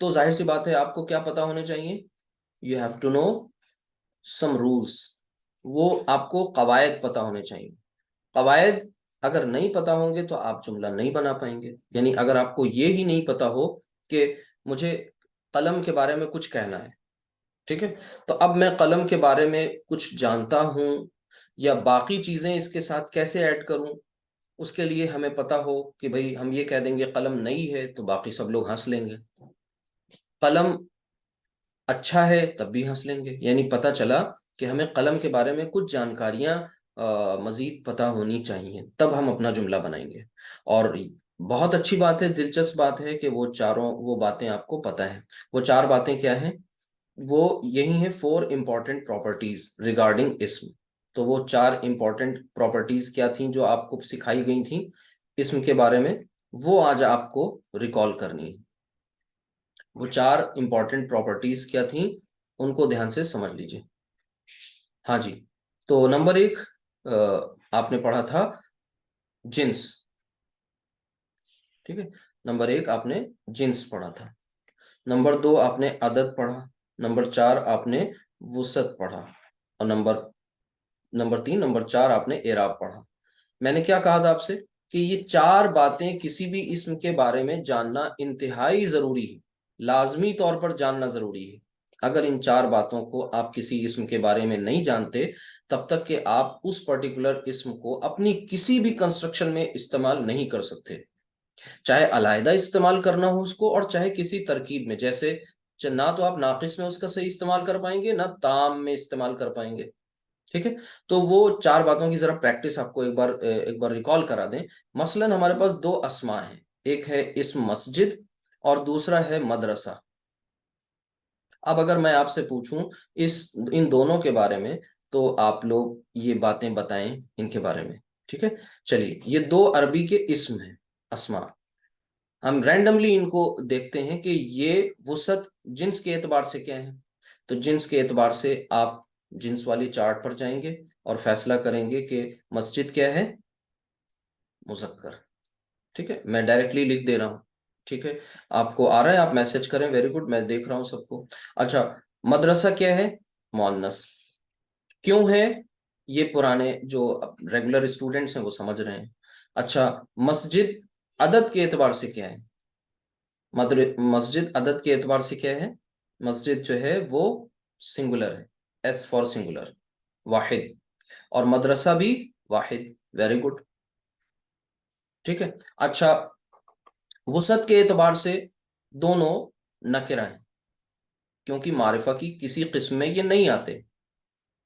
तो जाहिर सी बात है आपको क्या पता होने चाहिए, you have to know some rules, वो आपको कवायद पता होने चाहिए। कवायद अगर नहीं पता होंगे तो आप जुमला नहीं बना पाएंगे। यानी अगर आपको ये ही नहीं पता हो कि मुझे कलम के बारे में कुछ कहना है, ठीक है, तो अब मैं कलम के बारे में कुछ जानता हूं या बाकी चीजें इसके साथ कैसे ऐड करूं, उसके लिए हमें पता हो कि भाई हम ये कह देंगे कलम नई है तो बाकी सब लोग हंस लेंगे, कलम अच्छा है तब भी हंस लेंगे। यानी पता चला कि हमें कलम के बारे में कुछ जानकारियां मजीद पता होनी चाहिए, तब हम अपना जुमला बनाएंगे। और बहुत अच्छी बात है, दिलचस्प बात है कि वो बातें आपको पता है। वो चार बातें क्या हैं, वो यही है, फोर इंपॉर्टेंट प्रॉपर्टीज रिगार्डिंग इस्म। तो वो चार इंपॉर्टेंट प्रॉपर्टीज क्या थी जो आपको सिखाई गई थी इस्म के बारे में, वो आज आपको रिकॉल करनी है। वो चार इंपॉर्टेंट प्रॉपर्टीज क्या थी, उनको ध्यान से समझ लीजिए। हाँ जी, तो नंबर एक, आपने पढ़ा था जिन्स। ठीक है, नंबर एक आपने जिन्स पढ़ा था। नंबर दो आपने अदद पढ़ा। नंबर चार आपने वुसत पढ़ा। और नंबर नंबर तीन, नंबर चार आपने एराब पढ़ा। मैंने क्या कहा था आपसे कि ये चार बातें किसी भी इस्म के बारे में जानना इंतहाई जरूरी है, लाजमी तौर पर जानना जरूरी है। अगर इन चार बातों को आप किसी इस्म के बारे में नहीं जानते, तब तक कि आप उस पर्टिकुलर इस्म को अपनी किसी भी कंस्ट्रक्शन में इस्तेमाल नहीं कर सकते, चाहे अलहदा इस्तेमाल करना हो उसको, और चाहे किसी तरकीब में। जैसे ना तो आप नाकिस में उसका सही इस्तेमाल कर पाएंगे, ना ताम में इस्तेमाल कर पाएंगे। ठीक है, तो वो चार बातों की जरा प्रैक्टिस आपको एक बार रिकॉल करा दें। मसलन हमारे पास दो अस्मा हैं, एक है इस्म मस्जिद और दूसरा है मदरसा। अब अगर मैं आपसे पूछूं इस इन दोनों के बारे में, तो आप लोग ये बातें बताएं इनके बारे में। ठीक है, चलिए, ये दो अरबी के इस्म हैं, अस्मा। हम रैंडमली इनको देखते हैं कि ये वसत जिन्स के एतबार से क्या है। तो जिन्स के एतबार से आप जिन्स वाली चार्ट पर जाएंगे और फैसला करेंगे कि मस्जिद क्या है, मुजक्कर। ठीक है, मैं डायरेक्टली लिख दे रहा हूँ। ठीक है, आपको आ रहा है, आप मैसेज करें, वेरी गुड, मैं देख रहा हूँ सबको। अच्छा, मदरसा क्या है, मोअन्नस। क्यों है, ये पुराने जो रेगुलर स्टूडेंट्स हैं वो समझ रहे हैं। अच्छा, मस्जिद अदद के एतबार से क्या है, मस्जिद अदद के एतबार से क्या है, मस्जिद जो है वो सिंगुलर है, एस फॉर सिंगुलर, वाहिद। और मदरसा भी वाहिद, वेरी गुड। ठीक है, अच्छा, वसत के एतबार से दोनों नकिरा हैं, क्योंकि मारिफा की किसी किस्म में ये नहीं आते।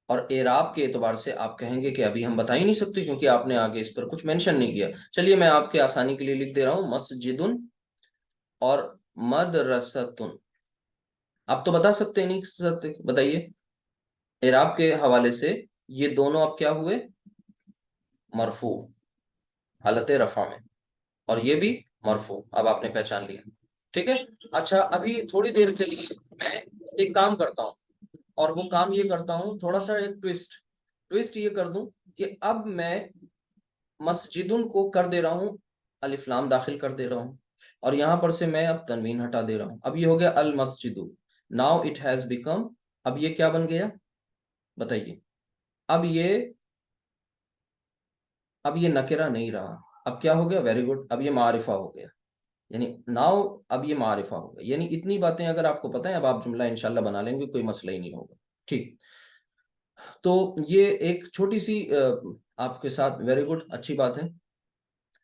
और एराब के एतबार से आप कहेंगे कि अभी हम बता ही नहीं सकते, क्योंकि आपने आगे इस पर कुछ मेंशन नहीं किया। चलिए, मैं आपके आसानी के लिए लिख दे रहा हूं, मस्जिदुन और मदरसतुन। आप तो बता सकते हैं, नहीं सकते, बताइए। एराब के हवाले से ये दोनों अब क्या हुए, मरफू, हालत रफा में, और ये भी मरफू, अब आपने पहचान लिया। ठीक है, अच्छा, अभी थोड़ी देर के लिए मैं एक काम करता हूँ, और वो काम ये करता हूँ, थोड़ा सा एक ट्विस्ट ट्विस्ट ये कर दूं कि अब मैं मस्जिदुन को कर दे रहा हूँ, अलिफ लाम दाखिल कर दे रहा हूँ, और यहां पर से मैं अब तनवीन हटा दे रहा हूँ। अब ये हो गया अल मस्जिदु, नाउ इट हैज बिकम, अब ये क्या बन गया, बताइए। अब ये अब ये नकेरा नहीं रहा, अब क्या हो गया, वेरी गुड, अब ये मारिफा हो गया, यानी नाउ अब ये मारिफा हो गया। यानी इतनी बातें अगर आपको पता है, अब आप जुमला इंशाल्लाह बना लेंगे, कोई मसला ही नहीं होगा। ठीक, तो ये एक छोटी सी आपके साथ, वेरी गुड, अच्छी बात है।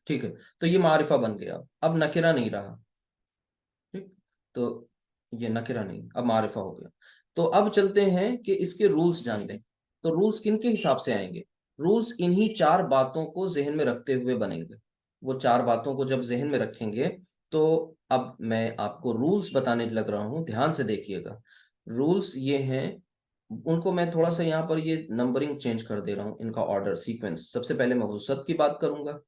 ठीक है, तो ये मारिफा बन गया, अब नकेरा नहीं रहा। ठीक, तो ये नकेरा नहीं, अब मारिफा हो गया। तो अब चलते हैं कि इसके रूल्स जान लें। तो रूल्स किन के हिसाब से आएंगे? रूल्स इन्हीं चार बातों को जहन में रखते हुए बनेंगे। वो चार बातों को जब जहन में रखेंगे, तो अब मैं आपको रूल्स बताने लग रहा हूं, ध्यान से देखिएगा। रूल्स ये हैं, उनको मैं थोड़ा सा यहाँ पर ये नंबरिंग चेंज कर दे रहा हूँ, इनका ऑर्डर सीक्वेंस। सबसे पहले मैं वसअत की बात करूंगा,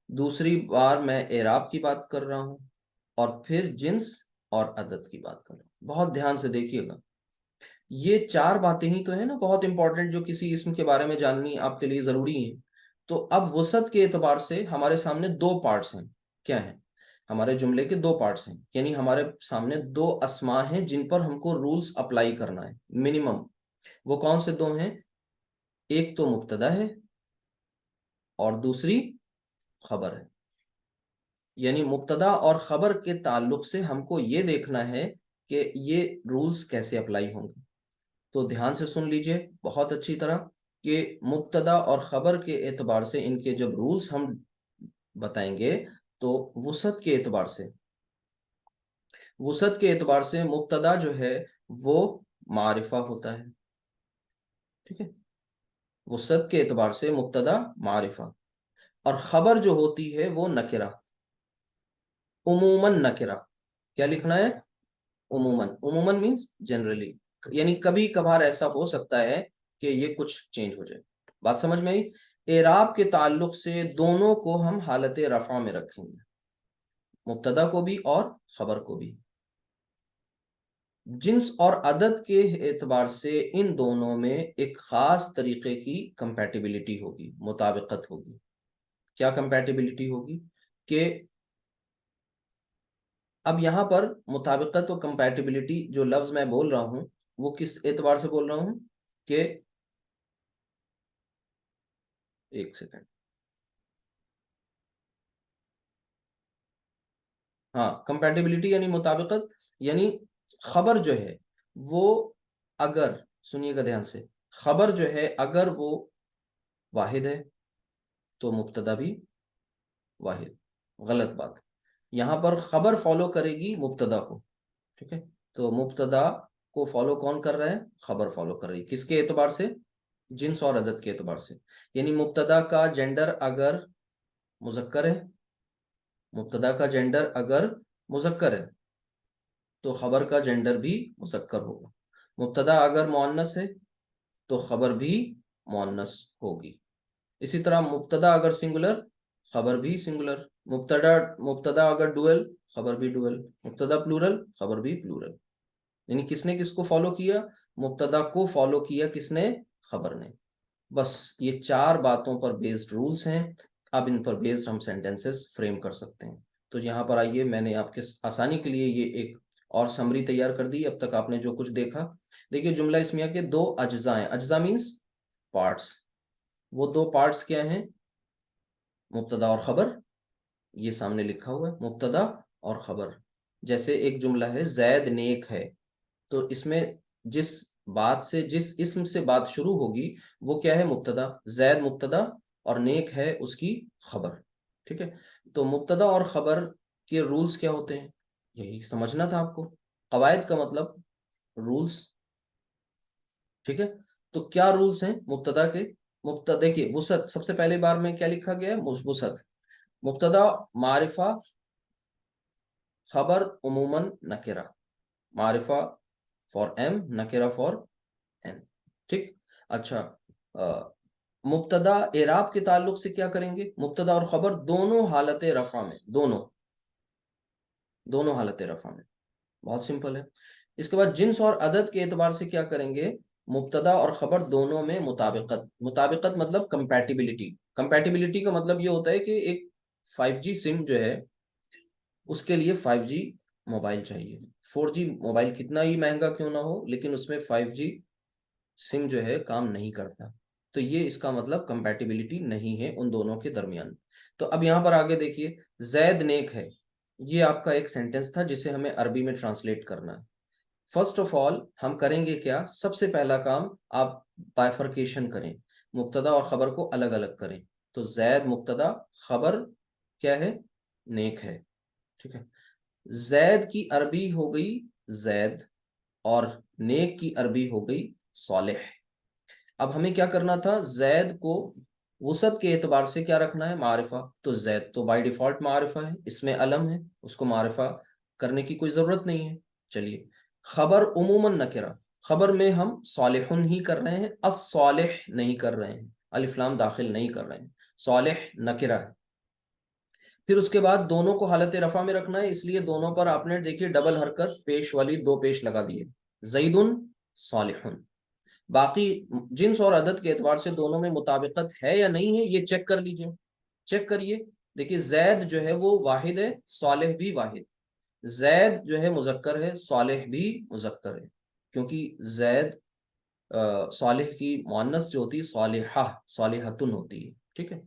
दूसरी बार मैं एराब की बात कर रहा हूँ, और फिर जिन्स और अदद की बात कर रहा हूँ। बहुत ध्यान से देखिएगा, ये चार बातें ही तो है ना बहुत इंपॉर्टेंट, जो किसी इसम के बारे में जाननी आपके लिए जरूरी है। तो अब वसत के एतबार से हमारे सामने दो पार्ट्स हैं। क्या है? हमारे जुमले के दो पार्ट्स हैं, यानी हमारे सामने दो अस्मा हैं जिन पर हमको रूल्स अप्लाई करना है मिनिमम। वो कौन से दो हैं? एक तो मुब्तदा है और दूसरी खबर है। यानी मुब्तदा और खबर के ताल्लुक से हमको ये देखना है कि ये रूल्स कैसे अप्लाई होंगे। तो ध्यान से सुन लीजिए बहुत अच्छी तरह, कि मुब्तदा और खबर के एतबार से इनके जब रूल्स हम बताएंगे, तो वसत के एतबार से, वसत के एतबार से मुब्तदा जो है वो मारिफा होता है। ठीक है, वसत के एतबार से मुब्तदा मारिफा, और खबर जो होती है वो नकिरा, उमूमन नकिरा। क्या लिखना है? उमूमन। उमूमन मीन्स जनरली, यानी कभी कभार ऐसा हो सकता है कि ये कुछ चेंज हो जाए। बात समझ में आई? एराब के ताल्लुक से दोनों को हम हालत रफा में रखेंगे, मुब्तदा को भी और खबर को भी। जिन्स और अदद के एतबार से इन दोनों में एक खास तरीके की कंपैटिबिलिटी होगी, मुताबिकत होगी। क्या कंपैटिबिलिटी होगी? कि अब यहाँ पर मुताबिकत और कंपैटिबिलिटी जो लफ्ज मैं बोल रहा हूँ, वो किस एतबार से बोल रहा हूँ? कि एक सेकंड, हाँ, कंपैटिबिलिटी यानी मुताबिकत, यानी खबर जो है वो, अगर, सुनिएगा ध्यान से, खबर जो है अगर वो वाहिद है तो मुब्तदा भी वाहिद। गलत बात, यहाँ पर खबर फॉलो करेगी मुब्तदा को। ठीक है, तो मुब्तदा को फॉलो कौन कर रहा है? खबर फॉलो कर रही है। किसके एतबार से? जिन्स और अदद के एतबार से। यानी मुब्तदा का जेंडर अगर मुजक्कर है, मुब्तदा का जेंडर अगर मुजक्कर है, तो खबर का जेंडर भी मुजक्कर होगा। मुब्तदा अगर मुअन्नस है, तो खबर भी मुअन्नस होगी। इसी तरह मुब्तदा अगर सिंगुलर, खबर भी सिंगुलर। मुब्तदा मुब्तदा अगर डुअल, खबर भी डुअल। मुब्तदा प्लूरल, खबर भी प्लूरल। यानी किसने किसको फॉलो किया? मुब्तदा को फॉलो किया किसने? खबर ने। बस ये चार बातों पर बेस्ड रूल्स हैं। अब इन पर बेस्ड हम सेंटेंसेस फ्रेम कर सकते हैं। तो यहाँ पर आइए, मैंने आपके आसानी के लिए ये एक और समरी तैयार कर दी। अब तक आपने जो कुछ देखा, देखिए जुमला इस्मिया के दो अज्जा हैं। अज्जा मीन्स पार्ट्स। वो दो पार्ट्स क्या हैं? मुब्तदा और खबर। ये सामने लिखा हुआ है, मुब्तदा और खबर। जैसे एक जुमला है, जैद नेक है, तो इसमें जिस बात से, जिस इस्म से बात शुरू होगी, वो क्या है? मुब्तदा। जैद मुब्तदा और नेक है उसकी खबर। ठीक है, तो मुब्तदा और खबर के रूल्स क्या होते हैं, यही समझना था आपको। कवायद का मतलब रूल्स। ठीक है, तो क्या रूल्स हैं मुब्तदा के? मुब्तदा देखिए, वसत सबसे पहले बार में क्या लिखा गया है? वसत। मुब्तदा मारिफा, खबर उमूमन नकेरा। मारिफा फॉर एम, नकेरा फॉर एन। ठीक, अच्छा, मुब्तदा एराब के ताल्लुक से क्या करेंगे? मुब्तदा और खबर दोनों हालत रफा में, दोनों दोनों हालत रफा में। बहुत सिंपल है। इसके बाद जिन्स और अदद के एतबार से क्या करेंगे? मुब्तदा और खबर दोनों में मुताबिकत। मुताबिकत मतलब कंपैटिबिलिटी। कंपैटिबिलिटी का मतलब ये होता है कि एक 5G सिम जो है, उसके लिए 5G मोबाइल चाहिए। 4G मोबाइल कितना ही महंगा क्यों ना हो, लेकिन उसमें 5G सिम जो है काम नहीं करता। तो ये इसका मतलब कंपैटिबिलिटी नहीं है उन दोनों के दरमियान। तो अब यहाँ पर आगे देखिए, जैद नेक है, ये आपका एक सेंटेंस था जिसे हमें अरबी में ट्रांसलेट करना है। फर्स्ट ऑफ ऑल हम करेंगे क्या, सबसे पहला काम आप बाइफर्केशन करें, मुब्तदा और खबर को अलग अलग करें। तो जैद मुब्तदा, खबर क्या है, नेक है। ठीक है, जैद की अरबी हो गई जैद, और नेक की अरबी हो गई सालेह। अब हमें क्या करना था, जैद को वसत के एतबार से क्या रखना है, मारिफा। तो जैद तो बाय डिफॉल्ट मारिफा है, इसमें अलम है, उसको मारिफा करने की कोई ज़रूरत नहीं है। चलिए, खबर उमूमन नकिरा, खबर में हम सालिहुन ही कर रहे हैं, अस्सालिह नहीं कर रहे हैं, अलिफ लाम दाखिल नहीं कर रहे हैं, सालिह नकिरा है। फिर उसके बाद दोनों को हालत रफा में रखना है, इसलिए दोनों पर आपने देखिए डबल हरकत पेश वाली दो पेश लगा दिए, जईदुन सालिहुन। बाकी जिन्स और अदद के एतबार से दोनों में मुताबिकत है या नहीं है, ये चेक कर लीजिए, चेक करिए। देखिए, जैद जो है वो वाहिद है, सालेह भी वाहिद। जैद जो है मुजक्कर है, सालेह भी मुजक्कर है, क्योंकि जैद सालेह की मुअन्नस जो होती है सालिहा, सालिहतुन होती है। ठीक है,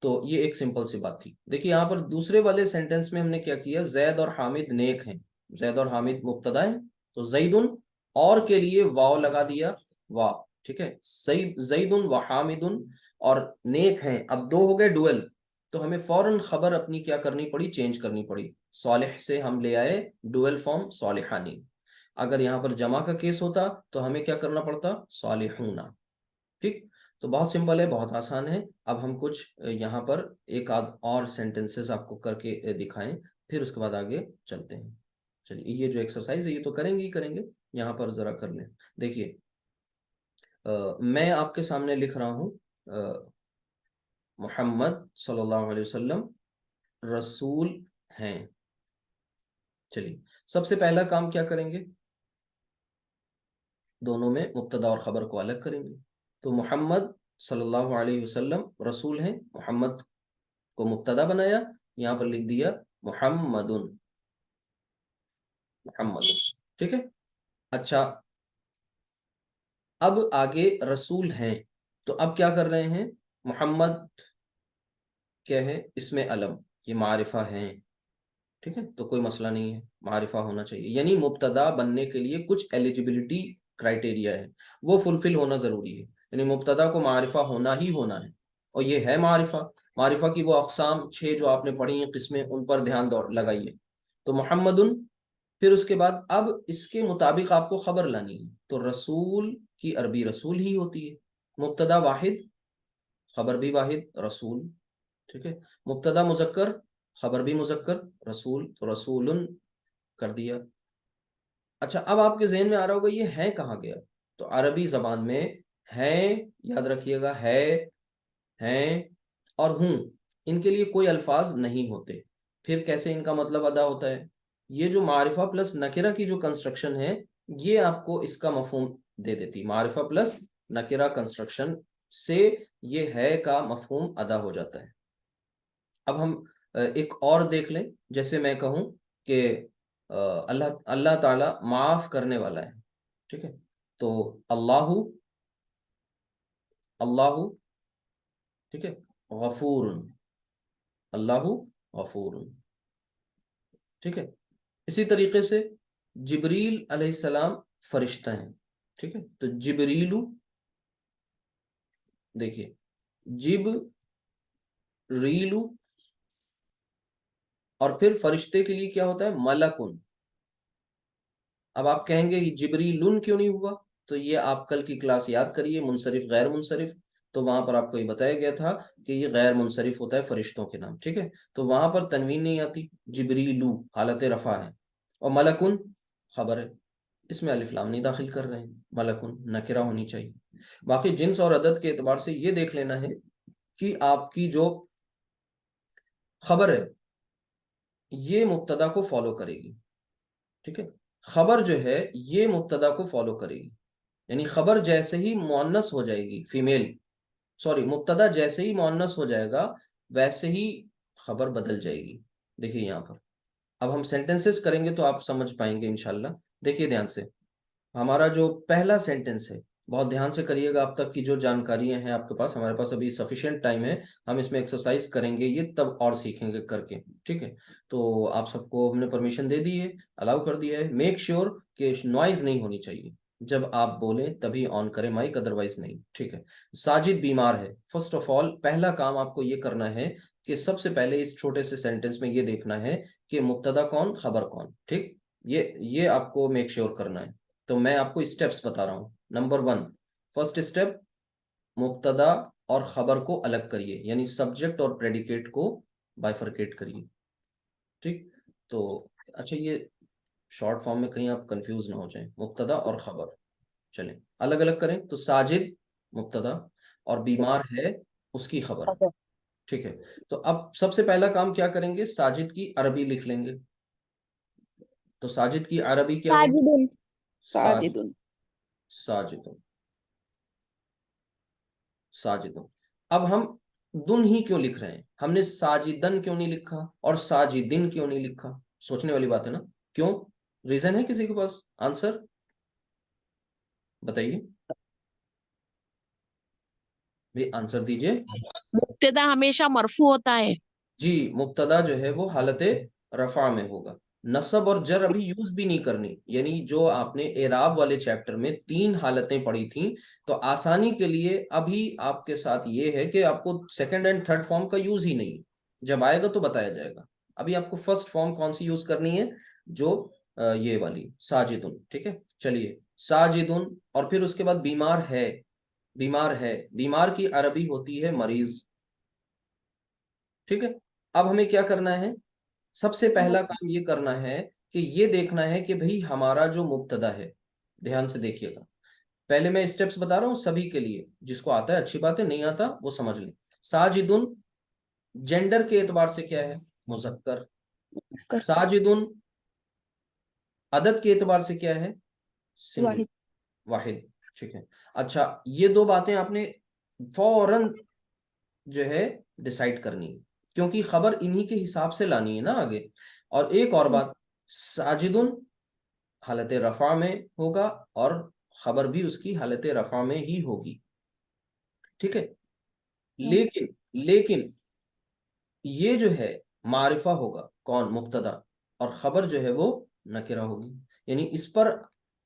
तो ये एक सिंपल सी बात थी। देखिए यहाँ पर दूसरे वाले सेंटेंस में हमने क्या किया, जैद और हामिद नेक हैं, जैद और हामिद मुब्तदा है, तो जईदुन और के लिए वाव लगा दिया, वाह। ठीक है, जईदुन व हामिदुन और नेक हैं, अब दो हो गए डुअल। तो हमें फौरन खबर अपनी क्या करनी पड़ी, चेंज करनी पड़ी, सालिह से हम ले आए डुअल फॉर्म सालिहानी। अगर यहाँ पर जमा का केस होता तो हमें क्या करना पड़ता, सालिहूना। ठीक, तो बहुत सिंपल है, बहुत आसान है। अब हम कुछ यहाँ पर एक आध और सेंटेंसेस आपको करके दिखाएं, फिर उसके बाद आगे चलते हैं। चलिए, ये जो एक्सरसाइज है ये तो करेंगे ही करेंगे, यहाँ पर जरा कर लें। देखिए, मैं आपके सामने लिख रहा हूँ, मोहम्मद सल्लल्लाहु अलैहि वसल्लम रसूल हैं। चलिए, सबसे पहला काम क्या करेंगे, दोनों में मुब्तदा और खबर को अलग करेंगे। तो मोहम्मद सल्लल्लाहु अलैहि वसल्लम रसूल हैं, मोहम्मद को मुब्तदा बनाया, यहाँ पर लिख दिया मुहम्मदुन, मुहम्मदुन। ठीक है, अच्छा, अब आगे रसूल हैं, तो अब क्या कर रहे हैं, मोहम्मद क्या है, इसमें अलम, ये मारिफा है। ठीक है, तो कोई मसला नहीं है, मारिफा होना चाहिए, यानी मुब्तदा बनने के लिए कुछ एलिजिबिलिटी क्राइटेरिया है, वो फुलफिल होना जरूरी है, यानी मुब्तदा को मारिफा होना ही होना है, और ये है मारिफा। मारिफा की वो अकसाम छह जो आपने पढ़ी हैं किस्में, उन पर ध्यान लगाइए। तो मोहम्मदुन, फिर उसके बाद अब इसके मुताबिक आपको खबर लानी है, तो रसूल की अरबी रसूल ही होती है, मुब्तदा वाहिद, खबर भी वाहिद रसूल। ठीक है, मुब्तदा मुजक्कर, खबर भी मुजक्कर रसूल, तो रसूलुन कर दिया। अच्छा, अब आपके जहन में आ रहा होगा ये है कहाँ गया, तो अरबी जबान में है, याद रखिएगा, है और हूं, इनके लिए कोई अल्फाज नहीं होते। फिर कैसे इनका मतलब अदा होता है, ये जो मारिफा प्लस नकिरा की जो कंस्ट्रक्शन है, ये आपको इसका मफहूम दे देती, मारिफा प्लस नकिरा कंस्ट्रक्शन से ये है का मफहूम अदा हो जाता है। अब हम एक और देख लें, जैसे मैं कहूं कि अल्लाह अल्लाह ताला माफ करने वाला है। ठीक है, तो अल्लाहु, अल्लाहु, ठीक है, गफूरुन, अल्लाहु गफूरुन। ठीक है, इसी तरीके से जिब्रील अलैहिस्सलाम फरिश्ता हैं। ठीक है, तो जिब्रीलु, देखिए, जिब रीलु, और फिर फरिश्ते के लिए क्या होता है, मलकुन। अब आप कहेंगे ये जिब्रीलुन क्यों नहीं हुआ, तो ये आप कल की क्लास याद करिए, मुनसरिफ गैर मुनसरिफ, तो वहां पर आपको ये बताया गया था कि ये गैर मुनसरिफ होता है फरिश्तों के नाम। ठीक है, तो वहां पर तनवीन नहीं आती, जिब्रीलू हालत रफा है, और मलकुन खबर है, इसमें अलिफ लाम नहीं दाखिल कर रहे हैं, मलकुन नकिरा होनी चाहिए। बाकी जिन्स और अदद के एतबार से ये देख लेना है कि आपकी जो खबर है ये मुब्तदा को फॉलो करेगी। ठीक है, खबर जो है ये मुब्तदा को फॉलो करेगी, यानी खबर जैसे ही मुअन्नस हो जाएगी फीमेल, सॉरी मुब्तदा जैसे ही मुअन्नस हो जाएगा वैसे ही खबर बदल जाएगी। देखिए यहाँ पर, अब हम सेंटेंसेस करेंगे तो आप समझ पाएंगे इंशाल्लाह। देखिए ध्यान से, हमारा जो पहला सेंटेंस है बहुत ध्यान से करिएगा। अब तक की जो जानकारियां हैं आपके पास, हमारे पास अभी सफिशिएंट टाइम है, हम इसमें एक्सरसाइज करेंगे ये, तब और सीखेंगे करके। ठीक है, तो आप सबको हमने परमिशन दे दी है, अलाउ कर दिया है। मेक श्योर कि नॉइज नहीं होनी चाहिए, जब आप बोलें तभी ऑन करें माइक, अदरवाइज नहीं। ठीक है। साजिद बीमार है। फर्स्ट ऑफ ऑल पहला काम आपको ये करना है कि सबसे पहले इस छोटे से सेंटेंस में ये देखना है कि मुब्तदा कौन, खबर कौन। ठीक, ये आपको मेक श्योर करना है। तो मैं आपको स्टेप्स बता रहा हूँ। नंबर 1, फर्स्ट स्टेप, मुब्तदा और खबर को अलग करिए, यानी सब्जेक्ट और प्रेडिकेट को बाइफरकेट करिए। ठीक, तो अच्छा, ये शॉर्ट फॉर्म में कहीं आप कंफ्यूज ना हो जाएं, मुब्तदा और खबर चलें अलग अलग करें। तो साजिद मुब्तदा और बीमार है उसकी खबर। ठीक है, तो अब सबसे पहला काम क्या करेंगे, साजिद की अरबी लिख लेंगे। तो साजिद की अरबी क्या होगी? साजिदुन। साजिद, साजिदुन। साजिद, साजिदुन। अब हम दुन ही क्यों लिख रहे हैं, हमने साजिदन क्यों नहीं लिखा और साजिदिन क्यों नहीं लिखा? सोचने वाली बात है ना। क्यों, रीजन है किसी के पास आंसर? बताइए भाई, आंसर दीजिए। मुब्तदा हमेशा मरफू होता है। जी, मुब्तदा जो है वो हालत रफा में होगा। नसब और जर अभी यूज भी नहीं करनी, यानी जो आपने एराब वाले चैप्टर में 3 हालतें पढ़ी थी, तो आसानी के लिए अभी आपके साथ ये है कि आपको सेकंड एंड थर्ड फॉर्म का यूज ही नहीं, जब आएगा तो बताया जाएगा। अभी आपको फर्स्ट फॉर्म कौन सी यूज करनी है, जो ये वाली साजिदुन। ठीक है, चलिए साजिदुन, और फिर उसके बाद बीमार है। बीमार है, बीमार की अरबी होती है मरीज। ठीक है, अब हमें क्या करना है, सबसे पहला काम ये करना है कि ये देखना है कि भाई हमारा जो मुब्तदा है, ध्यान से देखिएगा, पहले मैं स्टेप्स बता रहा हूं सभी के लिए, जिसको आता है अच्छी बात है, नहीं आता वो समझ ले। साजिदुन जेंडर के एतबार से क्या है, मुजक्कर। साजिदुन अदद के एतबार से क्या है, सिंगुलर, वाहिद। वाहिद। ठीक है, अच्छा ये दो बातें आपने फौरन जो है डिसाइड करनी है, क्योंकि खबर इन्हीं के हिसाब से लानी है ना आगे। और एक और बात, साजिदुन हालत रफा में होगा और खबर भी उसकी हालत रफा में ही होगी। ठीक है, लेकिन लेकिन ये जो है मारिफा होगा, कौन, मुब्तदा, और खबर जो है वो नकिरा होगी। यानी इस पर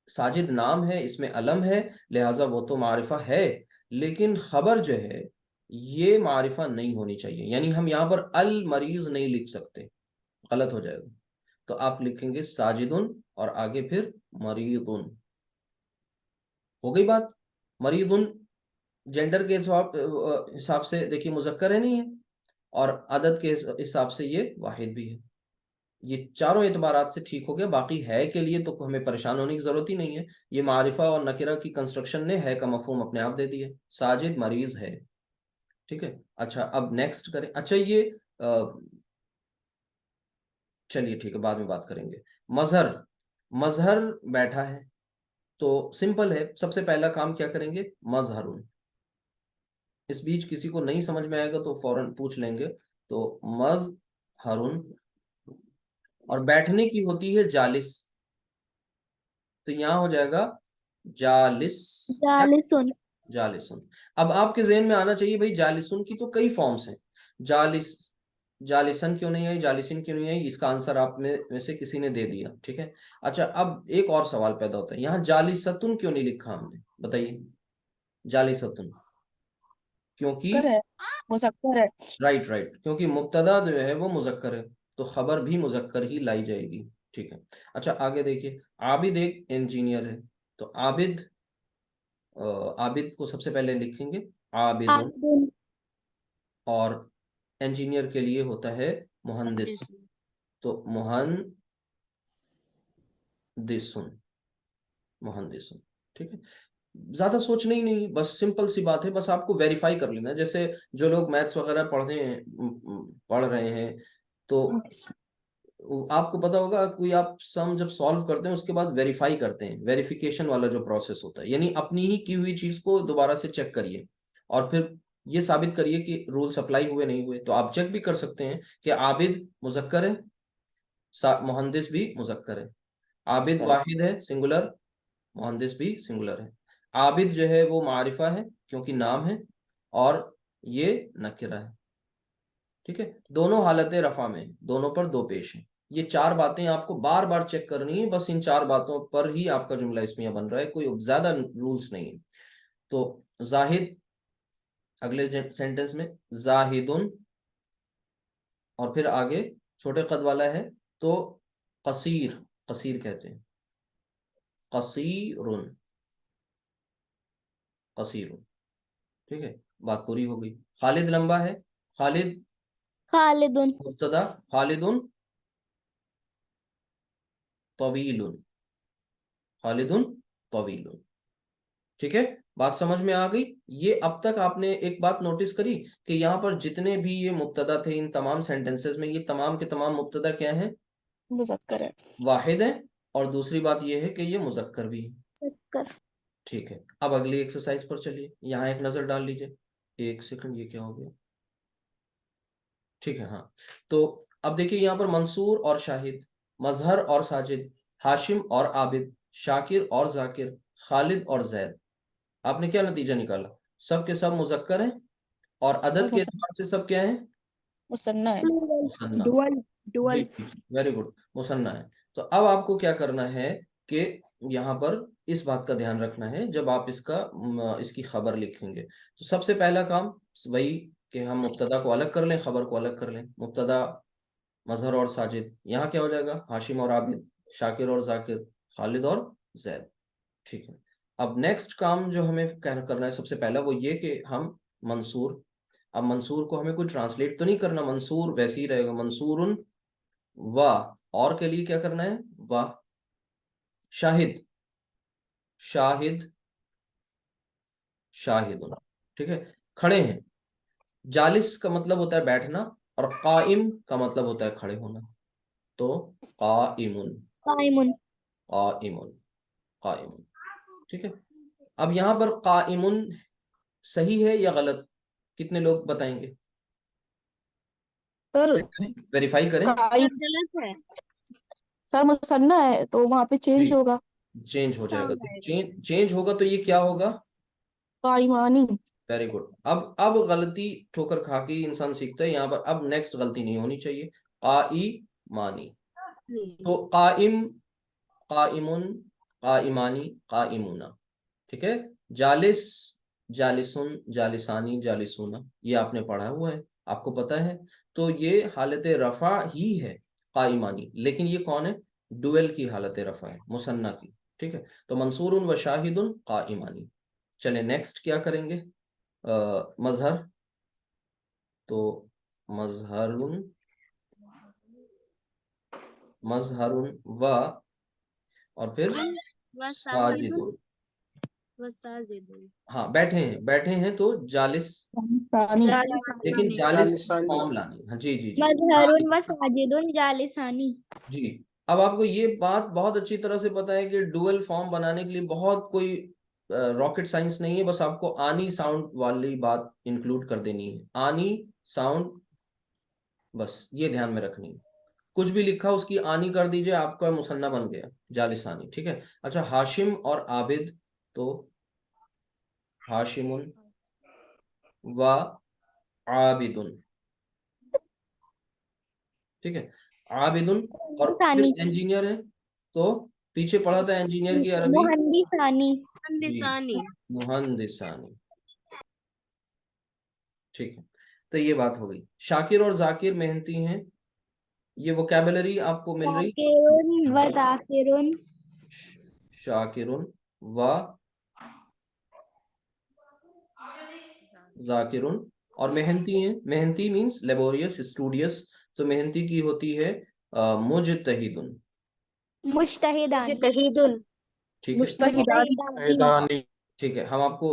साजिद नाम है, इसमें अलम है, लिहाजा वो तो मारिफा है, लेकिन खबर जो है ये मारिफा नहीं होनी चाहिए। यानी हम यहाँ पर अल मरीज नहीं लिख सकते, गलत हो जाएगा। तो आप लिखेंगे साजिदुन और आगे फिर मरीदुन। हो गई बात। मरीदुन जेंडर के हिसाब से देखिए मुजक्कर है, नहीं है, और अदद के हिसाब से ये वाहिद भी है। ये चारों एतबारात से ठीक हो गया। बाकी है के लिए तो हमें परेशान होने की जरूरत ही नहीं है, ये मारिफा और नकिरा की कंस्ट्रक्शन ने है का मफहूम अपने आप दे दिया, साजिद मरीज है। ठीक है, अच्छा अब नेक्स्ट करें। अच्छा ये चलिए ठीक है, बाद में बात करेंगे। मजहर, मजहर बैठा है, तो सिंपल है, सबसे पहला काम क्या करेंगे, मजहरुन। इस बीच किसी को नहीं समझ में आएगा तो फौरन पूछ लेंगे। तो मजहरुन, और बैठने की होती है जालिस, तो यहां हो जाएगा जालिस। क्या, जालिसुन। जालिसुन। अब आपके जहन में आना चाहिए भाई, जालिसुन की तो कई फॉर्म्स हैं, जालिस, जालिसन क्यों नहीं आई, जालिसिन क्यों नहीं आई, इसका आंसर आप में से किसी ने दे दिया। ठीक है, अच्छा अब एक और सवाल पैदा होता है, यहाँ जालिसतुन क्यों नहीं लिखा हमने, बताइए। जालिसतुन क्योंकि, कर है, मुजक्कर है। राइट राइट, क्योंकि मुब्तदा जो है वो मुजक्कर है, तो खबर भी मुजक्कर ही लाई जाएगी। ठीक है, अच्छा आगे देखिए, आबिद एक इंजीनियर है, तो आबिद, आबिद को सबसे पहले लिखेंगे आबिदुन, आबिदुन। और इंजीनियर के लिए होता है मुहंदिस, तो मुहंदिसुन, मुहंदिसुन। ठीक है, ज्यादा सोचना ही नहीं, बस सिंपल सी बात है, बस आपको वेरीफाई कर लेना है। जैसे जो लोग मैथ्स वगैरह पढ़ रहे हैं, तो आपको पता होगा, कोई आप सम जब सॉल्व करते हैं उसके बाद वेरीफाई करते हैं, वेरिफिकेशन वाला जो प्रोसेस होता है, यानी अपनी ही की हुई चीज को दोबारा से चेक करिए और फिर ये साबित करिए कि रूल्स अप्लाई हुए नहीं हुए। तो आप चेक भी कर सकते हैं कि आबिद मुजक्कर है, मुहंदिस भी मुजक्कर है, आबिद वाहिद है सिंगुलर, मुहंदिस भी सिंगुलर है। आबिद जो है वो मारिफा है क्योंकि नाम है, और ये नकिरा है। ठीक है, दोनों हालतें रफा में हैं, दोनों पर दो पेश हैं। ये चार बातें आपको बार बार चेक करनी है, बस इन चार बातों पर ही आपका जुमला इस्मिया बन रहा है, कोई ज्यादा रूल्स नहीं है। तो जाहिद, अगले सेंटेंस में जाहिदुन, और फिर आगे छोटे कद वाला है तो कसीर, कसीर कहते हैं, कसीरुन, कसीरुन। ठीक है, बात पूरी हो गई। खालिद लंबा है, खालिद खालिदुन। मुब्तदा, खालिदुन तवीलुन, खालिदुन तवीलुन। ठीक है, बात समझ में आ गई। ये अब तक आपने एक बात नोटिस करी कि यहाँ पर जितने भी ये मुब्तदा थे इन तमाम सेंटेंसेस में, ये तमाम के तमाम मुब्तदा क्या हैं? मुज़क्कर है। वाहिद है। और दूसरी बात ये है कि ये मुज़क्कर भी है। मुज़क्कर। ठीक है, अब अगली एक्सरसाइज पर चलिए, यहाँ एक नजर डाल लीजिए। एक सेकंड, ये क्या हो गया? ठीक है, हाँ। तो अब देखिए यहाँ पर मंसूर और शाहिद, मजहर और साजिद, हाशिम और आबिद, शाकिर और जाकिर, खालिद और जैद। आपने क्या नतीजा निकाला? सब के सब मुजक्कर हैं, और अदद के एतबार से सब क्या है? मुसन्ना है। मुसन्ना। डुअल। जी डुअल। जी, वेरी गुड, मुसन्ना है। तो अब आपको क्या करना है कि यहाँ पर इस बात का ध्यान रखना है जब आप इसकी खबर लिखेंगे, तो सबसे पहला काम वही कि हम मुब्तदा को अलग कर लें, खबर को अलग कर लें। मुब्तदा मजहर और साजिद, यहाँ क्या हो जाएगा? हाशिम और आबिद, शाकिर और जाकिर, खालिद और जैद। ठीक है, अब नेक्स्ट काम जो हमें करना है सबसे पहला वो ये कि हम मंसूर, अब मंसूर को हमें कोई ट्रांसलेट तो नहीं करना, मंसूर वैसे ही रहेगा, मंसूरुन वाह, और के लिए क्या करना है? वाह। शाहिद, शाहिद, शाहिदुन। ठीक है, खड़े हैं, जालिस का मतलब होता है बैठना, और काइम का मतलब होता है खड़े होना। तो काइमुन, काइमुन। काइमुन, काइमुन। ठीक है, अब यहाँ पर काइमुन सही है या गलत? कितने लोग बताएंगे? सर वेरीफाई करें। गलत है। सर मुसन्ना है तो वहां पे जी, चेंज होगा। चेंज हो जाएगा, साउंड तो आएगा। चेंज होगा तो ये क्या होगा? काइमानी। Very good. अब गलती ठोकर खा के इंसान सीखता है, यहाँ पर अब नेक्स्ट गलती नहीं होनी चाहिए। काई मानी, तो काइम, काइमुन, काइमानी, काइमुना। ठीक है, जालिस, जालिसुन, जालिसानी, जालिसूना, ये आपने पढ़ा हुआ है, आपको पता है। तो ये हालत रफा ही है काइमानी, लेकिन ये कौन है? डुएल की हालत रफा है, मुसन्ना की। ठीक है, तो मंसूरुन व शाहिदुन काइमानी। चले नेक्स्ट क्या करेंगे? मजहर, तो मजहरुन, मजहरुन व, और फिर साजिदुन। हाँ, बैठे हैं तो जालिस, सानी। लेकिन जालिस फॉर्म लानी। हाँ जी जी जी, मजहरुन व जालिस। साजिदुन जालिसानी। जी, अब आपको ये बात बहुत अच्छी तरह से पता है कि डुअल फॉर्म बनाने के लिए बहुत कोई रॉकेट साइंस नहीं है, बस आपको आनी साउंड वाली बात इंक्लूड कर देनी है, आनी साउंड, बस ये ध्यान में रखनी है। कुछ भी लिखा उसकी आनी कर दीजिए, आपका मुसन्ना बन गया जालिसानी। ठीक है, अच्छा, हाशिम और आबिद, तो हाशिमुन व आबिदुन। ठीक है, आबिदुन, और फिर सानी। इंजीनियर है, तो पीछे पढ़ा था इंजीनियर की अरबी। मुहंदिसानी। जी, मुहंदिसानी। ठीक है, तो ये बात हो गई। शाकिर और जाकिर मेहनती हैं, ये वोकैबुलरी आपको मिल रही। शाकिरुन व जाकिरुन। शाकिरुन व जाकिरुन, और मेहनती हैं, मेहनती मींस लेबोरियस, स्टूडियस, तो मेहनती की होती है मुजतहिदुन। मुज्तहिदान। मुजतहिदुन। ठीक है, मुस्तहिदानी। ठीक है, हम आपको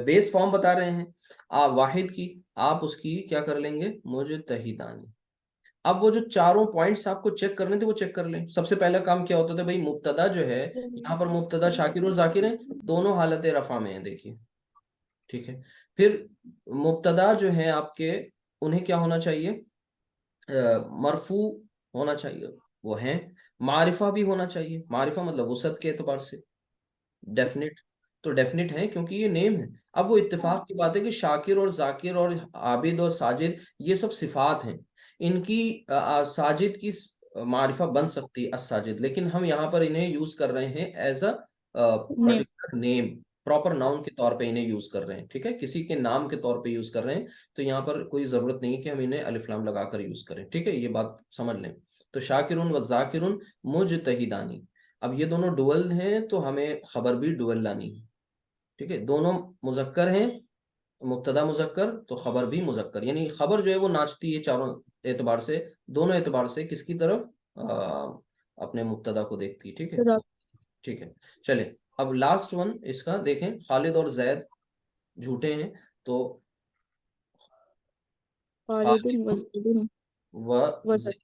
बेस फॉर्म बता रहे हैं। आप वाहिद की, आप उसकी क्या कर लेंगे? मुजतहिदानी। अब वो जो चारों पॉइंट्स आपको चेक करने थे वो चेक कर लें। सबसे पहला काम क्या होता था भाई? मुब्तदा जो है, यहाँ पर मुब्तदा शाकिर और जाकिर हैं, दोनों हालत रफा में है, देखिए। ठीक है, फिर मुब्तदा जो है आपके, उन्हें क्या होना चाहिए? मरफू होना चाहिए, वो हैं। मारिफा भी होना चाहिए, मारिफा मतलब वसअत के एतबार से, डेफिनेट। तो डेफिनेट है क्योंकि ये नेम है। अब वो इत्तेफाक की बात है कि शाकिर और जाकिर और आबिद और साजिद ये सब सिफात हैं। इनकी साजिद की मारिफा बन सकती है असाजिद, लेकिन हम यहाँ पर इन्हें यूज कर रहे हैं as a name. Particular name, proper noun के तौर पे इन्हें यूज कर रहे हैं। ठीक है, किसी के नाम के तौर पे यूज कर रहे हैं, तो यहाँ पर कोई जरूरत नहीं कि हम इन्हें अलिफ लाम लगाकर यूज करें। ठीक है, ये बात समझ लें। तो शाकिरुन व जाकिरुन मुजतहिदानी, अब ये दोनों डुअल हैं तो हमें खबर भी डुअल लानी है। ठीक है, दोनों मुजक्कर हैं, मुब्तदा मुजक्कर तो खबर भी मुजक्कर, यानी खबर जो है वो नाचती है चारों एतबार से, दोनों एतबार से किसकी तरफ, अपने मुब्तदा को देखती है। ठीक है, ठीक है। चले अब लास्ट वन इसका देखें, खालिद और जैद झूठे हैं, तो खालिदुन व खालिद ज़ैदुन व व ज़ै-